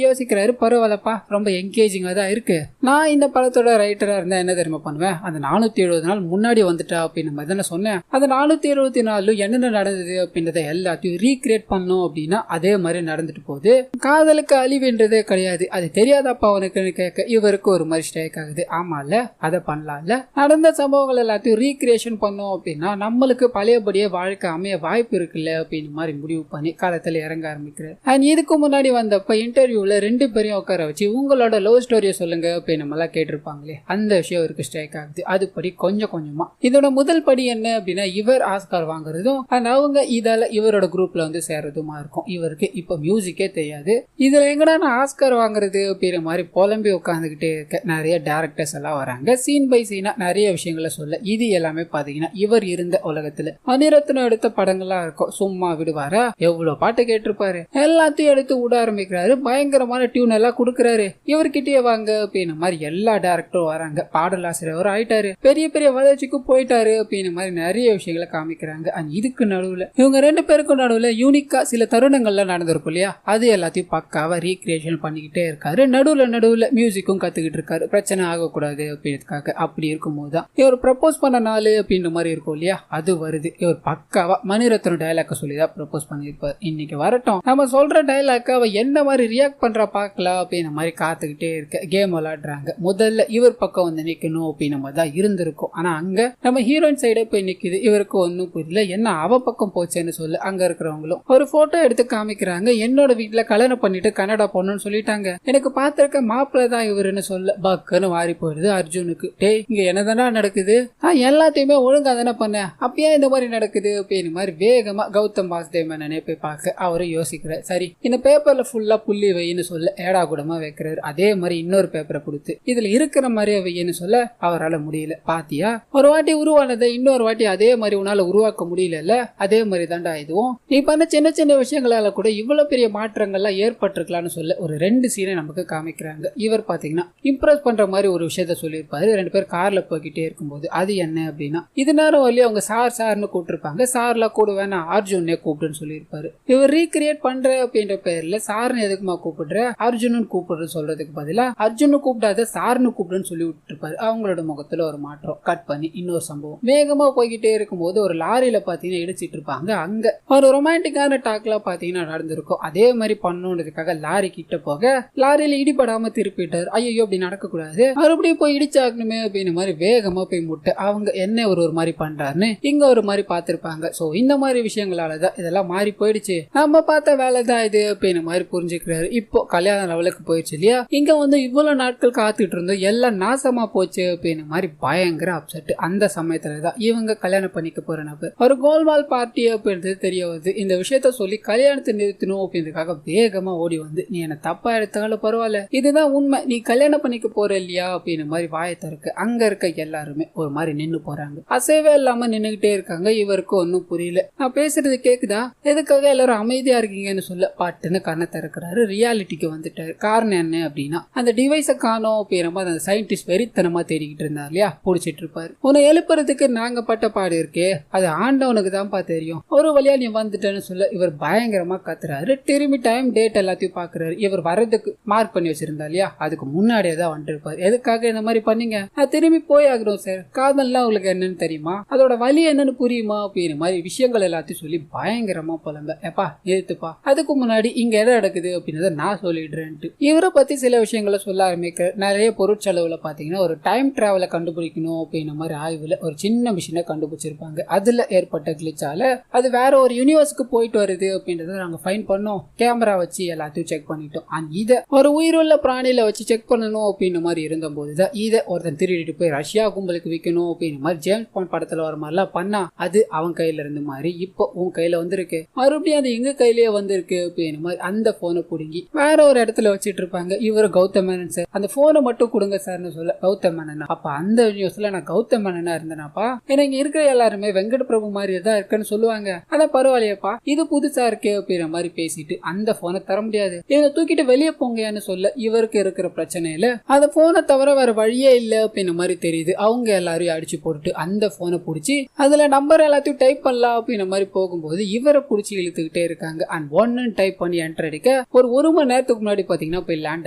யோசிக்கிறாரு. பரவாயில்லப்பா, ரொம்ப என்கேஜிங்கா தான் இருக்கு. நான் இந்த படத்தோட ரைட்டரா இருந்தா என்ன தெரியுமா பண்ணுவேன், அந்த 470 நாள் முன்னாடி வந்துட்டா அப்படின்னு மாதிரி தானே சொன்னேன். அந்த 474 என்னென்ன நடந்தது அப்படின்றத எல்லாத்தையும் ரீக்ரியேட் பண்ணும் அப்படின்னா அதே மாதிரி நடந்துட்டு போகுது. காதலுக்கு அழிவுன்றதே கிடையாது, அது தெரியாதப்பா அவனுக்குன்னு கேட்க இவருக்கு ஒரு மாதிரி ஸ்ட்ரைக் ஆகுது. ஆமால, அதை பண்ணலாம்ல. நடந்த சம்பவங்கள் எல்லாத்தையும் ரீக்ரியேஷன் பண்ணோம் அப்படின்னா நம்மளுக்கு பழையபடியே வாழ்க்கை அமைய வாய்ப்பு இருக்குல்ல அப்படின்னு மாதிரி முடிவு பண்ணி காலத்துல இறங்க ஆரம்பிக்கிறார். அண்ட் இதுக்கு முன்னாடி வந்தப்ப இன்டர்வியூல 2 பேரையும் உட்கார வச்சு உங்களோட லவ் ஸ்டோரியை சொல்லுங்க அப்படின்னு நம்மளாம் கேட்டிருப்பாங்களே, அந்த விஷயம் இவருக்கு ஸ்ட்ரைக் ஆகுது. அதுபடி கொஞ்சம் கொஞ்சமா இதோட முதல் படி என்ன அப்படின்னா இவர் ஆஸ்கார் வாங்குறதும் அண்ட் அவங்க இதால இவரோட குரூப்ல வந்து சேர்றதுமா இருக்கும். இவருக்கு இப்ப மியூசிக்கே தெரியாது. இதுல எங்கடா நான் ஆஸ்கார் வாங்குறது அப்படிங்கிற மாதிரி புலம்பி உட்காந்துக்கிட்டே இருக்க நிறைய டேரக்டர்ஸ் எல்லாம் வராங்க. சீன் பை சீனா நிறைய விஷயங்களை சொல்ல. இது எல்லாமே பாத்தீங்கன்னா இவர் இருந்த உலகத்துல மணிரத்னம் எடுத்த படங்கள்லாம் இருக்கும். சும்மா விடுவாரா, எவ்வளவு பாட்டு கேட்டிருப்பாரு, எல்லாத்தையும் எடுத்து விட ஆரம்பிக்கிறாரு. பயங்கரமான டியூன் எல்லாம் கொடுக்கறாரு. இவர்கிட்டயே வாங்க அப்படின்னு மாதிரி எல்லா டேரக்டரும் வராங்க. பாடலாசிரியர் ஆயிட்டாரு, பெரிய பெரிய வளர்ச்சிக்கு போயிட்டாரு அப்படின்னு மாதிரி நிறைய விஷயங்களை காமிக்கிறாங்க. இதுக்கு நடுவுல இவங்க 2 பேருக்கும் நடுவுல யூனிக்கா சில தருணங்கள்லாம் நடந்திருக்கும் இல்லையா, அது எல்லாத்தையும் பக்காவா ரீக்ரியேஷன் பண்ணிக்கிட்டே இருக்காரு. நடுவுல மியூசிக்கும் கத்துக்கிட்டு இருக்காரு, பிரச்சனை ஆகக்கூடாது அப்படின்றதுக்காக. அப்படி இருக்கும் போதுதான் இவர் ப்ரப்போஸ் பண்ண நாள் அப்படின்ற மாதிரி இருக்கும் இல்லையா, அது வருது. இவர் பக்காவா மணிரத்னம் டைலாக்க சொல்லிதான் ப்ரப்போஸ் பண்ணிருப்பாரு. இன்னைக்கு வரட்டும், நம்ம சொல்ற டைலாக்க அவ என்ன மாதிரி ரியாக்ட் பண்றா பாக்கலாம் அப்படின்ற மாதிரி காத்துக்கிட்டே இருக்க கேம் விளையாடுறாங்க. முதல்ல இவர் பக்கம் வந்து நிக்கணும் அப்படின்னு மாதிரி தான் இருந்திருக்கும். ஆனா அங்க நம்ம ஹீரோயின் சைடே போய் நிக்குது. இவருக்கு ஒன்னும் புரியல, என்ன அவ பக்கம் போச்சேன்னு சொல்ல அங்க இருக்கிறவங்களும் ஒரு போட்டோ எடுத்து காமிக்கிறாங்க. என்னோட வீட்டுல கல்யாணம் பண்ணிட்டு கனடா போகணும்னு சொல்லிட்டாங்க, எனக்கு பாத்திருக்க மாப்பிள்ள தான் இவருன்னு சொல்ல பக்குன்னு வாரி போயிடுது அர்ஜுனுக்கு. டேய், இங்க என்னதானா நடக்குது, நான் எல்லாத்தையுமே ஒழுங்கா தானே பண்ணேன், அப்பயே இந்த மாதிரி நடக்குது அப்படின்னு மாதிரி வேகமா கௌதம் வாசுதேவ் மேனனே போய் பார்க்க அவரு யோசிக்கிறார். சரி, இந்த பேப்பர்ல ஃபுல்லா புள்ளி வைன்னு சொல்ல ஏடா கூடமா வைக்கிறாரு. அதே மாதிரி இன்னொரு பேப்பரை கொடுத்து இதுல இருக்கிற மாதிரியே வைன்னு சொல்ல அவரால் முடியல. பாத்தியா, ஒரு வாட்டி உருவானதை இன்னொரு வாட்டி அதே மாதிரி உன்னால உருவாக்க முடியல, அதே மாதிரி தாண்டா இதுவும். நீ பண்ண சின்ன சின்ன விஷயங்களால கூட இவ்வளவு பெரிய மாற்றங்கள்லாம் ஏற்பட்டிருக்கலாம்னு சொல்ல ஒரு 2 சீனை நமக்கு காமிக்கிறாங்க. இவர் பாத்தீங்கன்னா இம்ப்ரெஸ் பண்ற மாதிரி ஒரு விஷயத்த சொல்லியிருப்பாரு. 2 பேர் கார்ல போய்கிட்டே இருக்கும்போது அது என்ன அப்படின்னா இது நேரம் வழியா அவங்க சார்னு கூப்பிட்டுருப்பாங்க. சார்ல கூட வேணா அர்ஜுனே கூப்பிடுன்னு சொல்லியிருப்பாரு. இவர் ரீக்ரியேட் பண்ற அப்படின்ற பேர்ல சார்னு எதுக்குமா கூப்பிடுற, அர்ஜுனன் கூப்பிடுற சொல்றதுக்கு பதிலா அர்ஜுனு கூப்பிடாத சார்னு கூப்பிடுன்னு சொல்லி விட்டுருப்பாரு. அவங்களோட முகத்துல ஒரு மாற்றம். கட் பண்ணி இன்னொரு சம்பவம். வேகமா போய்கிட்டே இருக்கும்போது ஒரு லாரியில பாத்தீங்கன்னா இடிச்சிட்டு இருப்பாங்க. அங்க ஒரு ரொமான்டிக்கான டாக்லாம் பாத்தீங்கன்னா நடந்திருக்கும். அதே மாதிரி பண்ணணுன்றதுக்காக லாரி கிட்ட போக லாரியில இடிபடாம திருப்பிட்டாரு. ஐயோ, அப்படி நடக்க கூடாது, மறுபடியும் போய் இடிச்சாக்கணுமே அப்படின்னு மாதிரி வேகமா போய் முட்டை அவங்க என்ன ஒரு மாதிரி பண்றாருன்னு இங்க ஒரு மாதிரி பாத்திருப்பாங்க. சோ இந்த மாதிரி விஷயங்களாலதான் இதெல்லாம் மாறி போயிடுச்சு, நம்ம பார்த்த வேலை தான் இது அப்படின்னு மாதிரி புரிஞ்சுக்கிறாரு. இப்போ கல்யாண லெவலுக்கு போயிடுச்சு இல்லையா, இங்க வந்து இவ்வளவு நாட்கள் காத்துட்டு இருந்தோம், எல்லாம் நாசமா போச்சு அப்படின்னு மாதிரி பயங்கர அப்செட். அந்த சமயத்துலதான் இவங்க கல்யாணம் பண்ணிக்க போற நபர் ஒரு கோல்மால் பார்ட்டி அப்படின்றது தெரிய வருது. இந்த விஷயத்த சொல்லி கல்யாணத்தை நிறுத்தணும் அப்படின்றதுக்காக வேகமா ஓடி வந்து நீ என்ன தப்பா எடுத்தாலும் பரவாயில்ல, இதுதான் உண்மை, நீ கல்யாணம் பண்ணிக்க போற இல்லையா அப்படின்னு மாதிரி வாயத்தை இருக்கு. அங்க இருக்க எல்லாருமே ஒரு மாதிரி நின்னு போறாங்க, அசைவே இல்லாம நின்னுகிட்டே இருக்காங்க. இவருக்கு ஒன்னும் புரியல, நான் பேசுறது கேக்குதா, எதுக்காக எல்லாரும் அமைதியா இருக்கீங்கன்னு சொல்ல பாட்டுன்னு கண்ணை திறக்கிறாரு. ரியாலிட்டிக்கு வந்துட்டாரு. காரணம் என்ன அப்படின்னா அந்த டிவைஸ காணோம் அப்படிங்கிற மாதிரி அந்த சயின்டிஸ்ட் வெறித்தனமா தேடிக்கிட்டு இருந்தார் இல்லையா, புடிச்சிட்டு இருப்பாரு. உன்னை எழுப்புறதுக்கு நாங்க பட்ட பாடு இருக்கே, அது ஆண்டவனுக்கு தான்ப்பா தெரியும், ஒரு வழியா நீ வந்துட்டேன்னு சொல்ல இவர் பயங்கரமா கத்துறாரு. திரும்பி டைம் டேட் எல்லாத்தையும் பாக்குறாரு. இவர் வரதுக்கு மார்க் பண்ணி வச்சிருந்தா இல்லையா, அதுக்கு முன்னாடியே தான் வந்துட்டு இருப்பாரு. எதுக்காக இந்த மாதிரி பண்ணீங்க, நான் திரும்பி போய் ஆகணும் சார், காதல்லாம் உங்களுக்கு என்னன்னு தெரியுமா, அதோட வலி என்னன்னு புரியுமா அப்படின்னு மாதிரி விஷயங்கள் எல்லாத்தையும் சொல்லி பயங்கரமா புலம்ப. எப்பா நிறுத்துப்பா, அதுக்கு முன்னாடி இங்க எதை நடக்குது அப்படின்றத நான் சொல்லிடுறேன்ட்டு இவரை பத்தி சில விஷயங்களை சொல்ல ஆரம்பிக்க. நிறைய பொருட்செலவுல பாத்தீங்கன்னா ஒரு டைம் டிராவலை கண்டுபிடிக்கணும் அப்படின்ற மாதிரி ஆய்வுல ஒரு சின்ன மிஷினை கண்டுபிடிச்சிருப்பாங்க. அதுல ஏற்பட்ட கிளிச்சால அது வேற ஒரு யூனிவர்ஸ்க்கு போயிட்டு வருது அப்படின்றத நாங்க ஃபைன் பண்ணோம், கேமரா வச்சு எல்லாத்தையும் செக் பண்ணிட்டோம். இத ஒரு உயிருள்ள பிராணியில வச்சு செக் பண்ணணும் அப்படின்ற மாதிரி இருந்த போதுதான் இதை ஒருத்தன் திருடிட்டு போய் ரஷ்யா கும்பலுக்கு விற்கணும் அப்படின்ற மாதிரி ஜேம்ஸ் பாண்ட் படத்துல வர மாதிரிலாம் பண்ணா அது அவன் கையில இருந்து மாதிரி இப்போ உன் கையில வந்திருக்கு, மறுபடியும் அது எங்க கையிலேயே வந்திருக்கு அப்படின்ற மாதிரி அந்த போனை புடுங்கி வேற ஒரு இடத்துல வச்சிட்டு இருப்பாங்க. இவரு கௌதம் மேனன் சார், அந்த போனை மட்டும் கொடுங்க சார்னு சொல்ல கௌதம் மேனன். அப்ப அந்த நியூஸ்ல நான் கௌதம் மேனனா இருந்தேனாப்பா, ஏன்னா இங்க இருக்கிற எல்லாருமே வெங்கட் பிரபு மாதிரி தான் இருக்குன்னு சொல்லுவாங்க, ஆனா பரவாயில்லையப்பா இது புதுசா இருக்கே அப்படின்ற மாதிரி பேசிட்டு அந்த போனை தர முடியாது, இவங்க தூக்கிட்டு வெளியே போங்கன்னு சொல்ல இவருக்கு இருக்கிற பிரச்சனையில அந்த போனை தவிர வேற வழியே இல்ல அப்படின்ற மாதிரி தெரியுது. அவங்க எல்லாரையும் அடிச்சு போட்டுட்டு அந்த போனை புடிச்சு அதுல நம்பர் நம்பர் எல்லாத்தையும் டைப் பண்ணலாம் அப்படின்ற மாதிரி போகும்போது இவரை பிடிச்சி இழுத்துக்கிட்டே இருக்காங்க. அண்ட் ஒன்னு டைப் பண்ணி என்டர் அடிக்க ஒரு மணி நேரத்துக்கு முன்னாடி பாத்தீங்கன்னா போய் லேண்ட்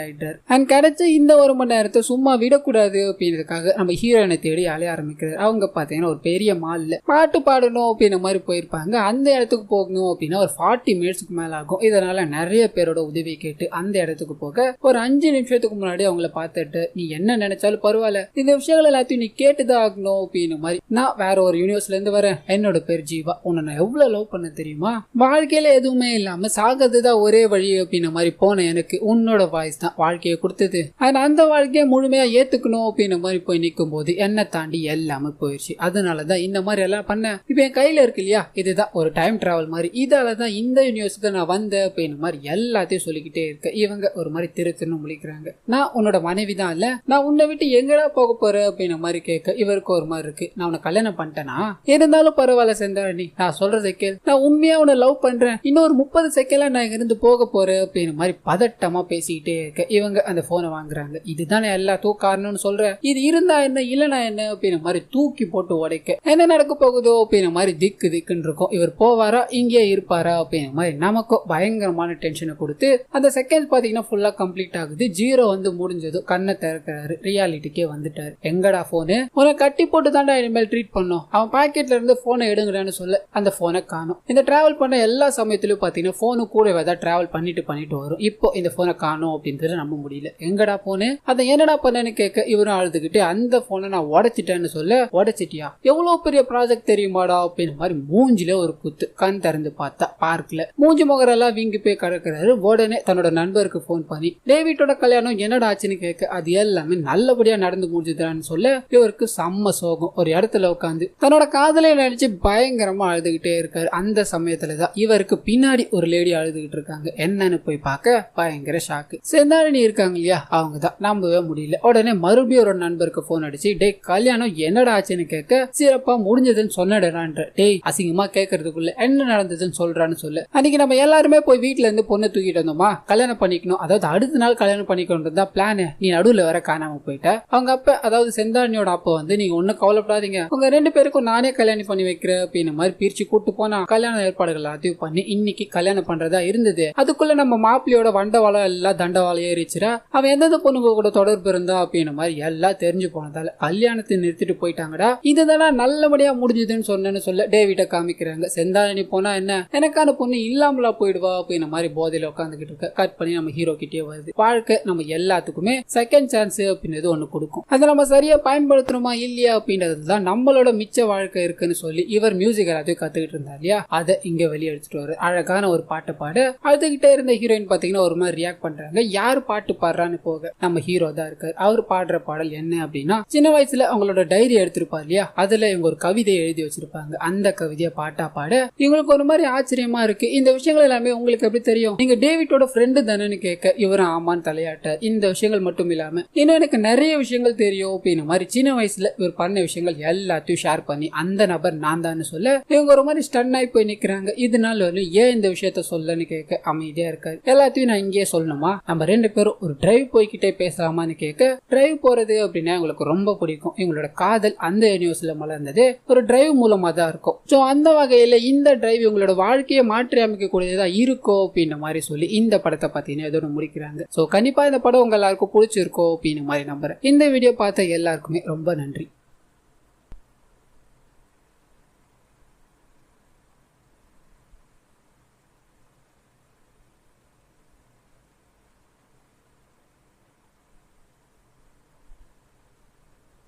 ஆயிட்டார். அண்ட் கிடைச்ச இந்த 1 மணி நேரத்தை சும்மா விடக்கூடாது அப்படின்றதுக்காக நம்ம ஹீரோயினை தேடி அலைய ஆரம்பிக்கிறார். அவங்க பாத்தீங்கன்னா ஒரு பெரிய மால்ல பாட்டு பாடணும் அப்படின்ற மாதிரி போயிருப்பாங்க. அந்த இடத்துக்கு போகணும் அப்படின்னா ஒரு 40 மினிட்ஸ்க்கு மேல ஆகும். இதனால நிறைய பேரோட உதவி கேட்டு அந்த இடத்துக்கு போக ஒரு 5 நிமிஷத்துக்கு முன்னாடி அவங்கள பார்த்துட்டு நீ என்ன நினைச்சாலும் பரவாயில்ல, இந்த விஷயங்கள் எல்லாத்தையும் நீ கேட்டுதான் ஆகணும் அப்படின்னு மாதிரி, நான் வேற ஒரு யூனிவர்ஸ்ல இருந்து வரேன், என்னோட பேர் ஜீவா, உன்னை நான் எவ்வளவு லவ் பண்ண தெரியுமா, வாழ்க்கையில எதுவுமே இல்லாம சாகிறதுதான் ஒரே வழி அப்படின்ற மாதிரி போன எனக்கு உன்னோட வாய்ஸ் தான் வாழ்க்கையை கொடுத்தது, அந்த வாழ்க்கையை முழுமையா ஏத்துக்கணும் அப்படின்ற மாதிரி போய் நிற்கும் போது என்னை தாண்டி எல்லாமே போயிடுச்சு. அதனாலதான் இந்த மாதிரி எல்லாம் பண்ண இப்ப என் கையில இருக்கு இல்லையா, இதுதான் ஒரு டைம் டிராவல் மாதிரி, இதாலதான் இந்த யூனிவர்ஸ்க்கு நான் வந்தேன் அப்படின்ற மாதிரி எல்லாத்தையும் சொல்லிக்கிட்டே இருக்க இவங்க ஒரு மாதிரி திருத்துன்னு முழிக்கிறாங்க. நான் உன்னோட மனைவி தான் இல்ல, நான் உன்னை விட்டு எங்கடா போக போற அப்படின்ற மாதிரி கேட்க இவருக்கு ஒரு மாதிரி இருக்கு. நான் உன்னை கல்யாணம் பண்ணிட்டேனா, இருந்தாலும் பரவாயில்ல செந்தாரணி, நான் சொல்றதை கேள், நான் உண்மையா உன்னை லவ் பண்றேன், இன்னொரு 30 செகண்ட்ல நான் இங்க இருந்து போக போறேன் அப்படின்ற மாதிரி பதட்டமா பேசிக்கிட்டே இருக்க இவங்க அந்த போனை வாங்குறாங்க. இதுதானே எல்லாத்துக்கும் காரணம்னு சொல்றேன், இது இருந்தா என்ன இல்லனா என்ன அப்படின்ற மாதிரி தூக்கி போட்டு உடைக்க என்ன நடக்க போகுதோ அப்படின்ற மாதிரி திக்கு திக்குன்னு இருக்கும். இவர் போவாரா இங்கே இருப்பாரா அப்படின்ற மாதிரி நமக்கும் பயங்கரமான டென்ஷனை கொடுத்து அந்த செகண்ட் பாத்தீங்கன்னா ஃபுல்லா கம்ப்ளீட் ஆகுது. 0 வந்து முடிஞ்சதும் கண்ணை திறக்கிறாரு, ரியாலிட்டிக்கே வந்துட்டாரு. எங்கடா போனு, உன கட்டி போட்டு தாண்டா இனிமேல் ட்ரீட் பண்ணும், அவன் பாக்கெட்ல இருந்து போனை எடுங்கடான்னு சொல்ல அந்த போனை காணும். இந்த டிராவல் பண்ண எல்லா சமயத்திலயும் பாத்தீங்கன்னா போனு கூட ஏதாவது டிராவல் பண்ணிட்டு வரும். இப்போ இந்த போனை காணும் அப்படின்றது நம்ப முடியல. எங்கடா போனு, அதை என்னடா பண்ணு கேட்க இவரும் அழுதுகிட்டு அந்த போனை நான் உடைச்சிட்டேன்னு சொல்ல, உடைச்சிட்டியா, எவ்வளவு பெரிய ப்ராஜெக்ட் தெரியுமாடா அப்படின்னு மாதிரி மூஞ்சில ஒரு குத்து. கண் திறந்து பார்த்தா பார்க்கல, மூஞ்சி முகரெல்லாம் வீங்கி போய் கிடக்கிறாரு. உடனே தன்னோட நண்பருக்கு போன் பண்ணி டேவிட்டோட கல்யாணம் என்னடா ஆச்சுன்னு கேட்க அது எல்லாமே நல்லபடியா நடந்து முடிஞ்சுதான்னு சொல்ல இவருக்கு செம்ம சோகம். ஒரு இடத்துல உட்காந்து தன்னோட காதலை நினைச்சு பயங்கரமா அழுதுகிட்டே இருக்காரு. அந்த சமயத்துலதான் இவருக்கு பின்னாடி ஒரு லேடி அழுதுகிட்டு இருக்காங்க. என்னன்னு போய் பார்க்க பயங்கர ஷாக்கு. செந்தாரணி இருக்காங்க இல்லையா, அவங்க தான். நம்பவே முடியல. உடனே மறுபடியும் ஒரு நண்பருக்கு போன் அடிச்சு டே கல்யாணம் என்னடா ஆச்சுன்னு கேட்க சிறப்பா முடிஞ்சதுன்னு சொன்னடான்ற. டேய் அசிங்கமா கேட்கறதுக்குள்ள என்ன நடந்ததுன்னு சொல்றான்னு சொல்ல, அன்னைக்கு நம்ம எல்லாருமே போய் வீட்டுல இருந்து பொண்ணை தூக்கிட்டு வந்தோமா, கல்யாணம் பண்ணிக்கணும், அதாவது அடுத்த நாள் கல்யாணம் பண்ணிக்கணும் தான் பிளான், நீ நடுவுல வர காணாம போயிட்ட. அவங்க அப்ப அதாவது செந்தாரணியோட அப்ப வந்து நீங்க ஒன்னும் கவலைப்படாதீங்க, உங்க 2 பேருக்கும் நானே கல்யாணம் பண்ணி வைக்கிறேன் அப்படின்னு மாதிரி பிரிச்சு கூட்டு போனா கல்யாண ஏற்பாடுகள் எல்லாத்தையும் பண்ணி இன்னைக்கு கல்யாணம் பண்றதா இருந்தது. அதுக்குள்ள நம்ம மாப்பிள்ளையோட வண்டவாளம் எல்லாம் தண்டவாளம் ஏறிச்சுரா, அவன் எந்தெந்த பொண்ணுங்க கூட தொடர்பு இருந்தா அப்படின்னு மாதிரி எல்லாம் தெரிஞ்சு போனதால கல்யாணத்தை நிறுத்திட்டு போயிட்டாங்கடா. இதுதான் நல்லபடியா முடிஞ்சதுன்னு சொன்னேன்னு சொல்ல டேவிட்ட காமிக்கிறாங்க. செந்தாரணி போனா என்ன, எனக்கான பொண்ணு இல்லாமலா போயிடுவா அப்படின்னு மாதிரி போதையில உட்காந்துக்கிட்டு இருக்க. கட் பண்ணி நம்ம ஹீரோ கிட்டே வருது. வாழ்க்கை நம்ம எல்லாத்துக்குமே செகண்ட் சான்ஸ் அப்படின்னு ஒண்ணு கொடுக்கும். அதை நம்ம சரியா பயன்படுத்தணுமா இல்லையா அப்படின்றதுதான் நம்மளோட மிச்ச வாழ்க்கை இருக்குன்னு சொல்லி இவர் மியூசிக் எல்லாத்தையும் கத்துக்கிட்டு இருந்தார் இல்லையா, அதை இங்க வெளியே எடுத்துட்டு வர அழகான ஒரு பாட்டை பாட அழுதுகிட்டே இருந்த ஹீரோயின் பாத்தீங்கன்னா ஒரு மாதிரி ரியாக்ட் பண்றாங்க. யாரு பாட்டு பாடுறான்னு போக நம்ம ஹீரோ தான் இருக்காரு. அவர் பாடுற பாடல் என்ன அப்படின்னா, சின்ன வயசுல அவங்களோட டைரி எடுத்திருப்பாரு இல்லையா, அதுல இவங்க ஒரு கவிதையை எழுதி வச்சிருப்பாங்க. அந்த கவிதையை பாட்டா பாட இவங்களுக்கு ஒரு மாதிரி ஆச்சரியமா இருக்கு. இந்த விஷயங்கள் எல்லாமே உங்களுக்கு எப்படி தெரியும், நீங்க டேவிட்டோட ஃப்ரெண்டு தானேன்னு கேட்க இவரும் ஆமான்னு தலையாட்ட, இந்த விஷயங்கள் மட்டும் இல்லாம இன்னும் எனக்கு நிறைய விஷயங்கள் தெரியும் அப்படின்னு மாதிரி சின்ன வயசுல இவர் பண்ண விஷயங்கள் எல்லாத்தையும் ஷேர் பண்ணி அந்த நபர் நான் தான் சொல்ல இவங்க ஒரு மாதிரி ஸ்டன் ஆகி போய் நிக்கிறாங்க. இதனால ஏன் இந்த விஷயத்த சொல்லன்னு கேட்க அமைதியா இருக்காரு. எல்லாத்தையும் நான் இங்கேயே சொல்லணுமா, நம்ம 2 பேரும் ஒரு டிரைவ் போய்கிட்டே பேசலாமான்னு கேட்க, டிரைவ் போறது அப்படின்னா உங்களுக்கு ரொம்ப பிடிக்கும், இவங்களோட காதல் அந்த யூனிவர்ஸ்ல மலர்ந்தது ஒரு டிரைவ் மூலமா தான் இருக்கும். சோ அந்த வகையில இந்த டிரைவ் உங்களோட வாழ்க்கையை மாற்றி அமைக்க கூடியதா இருக்கோ அப்படின்ற மாதிரி சொல்லி இந்த படத்தை பார்த்தீங்கன்னா இதோட முடிக்கிறாங்க. சோ கண்டிப்பா இந்த படம் உங்க எல்லாருக்கும் பிடிச்சிருக்கோ அப்படின்னு மாதிரி நம்புறேன். இந்த வீடியோ பார்த்த எல்லாருக்குமே ரொம்ப நன்றி.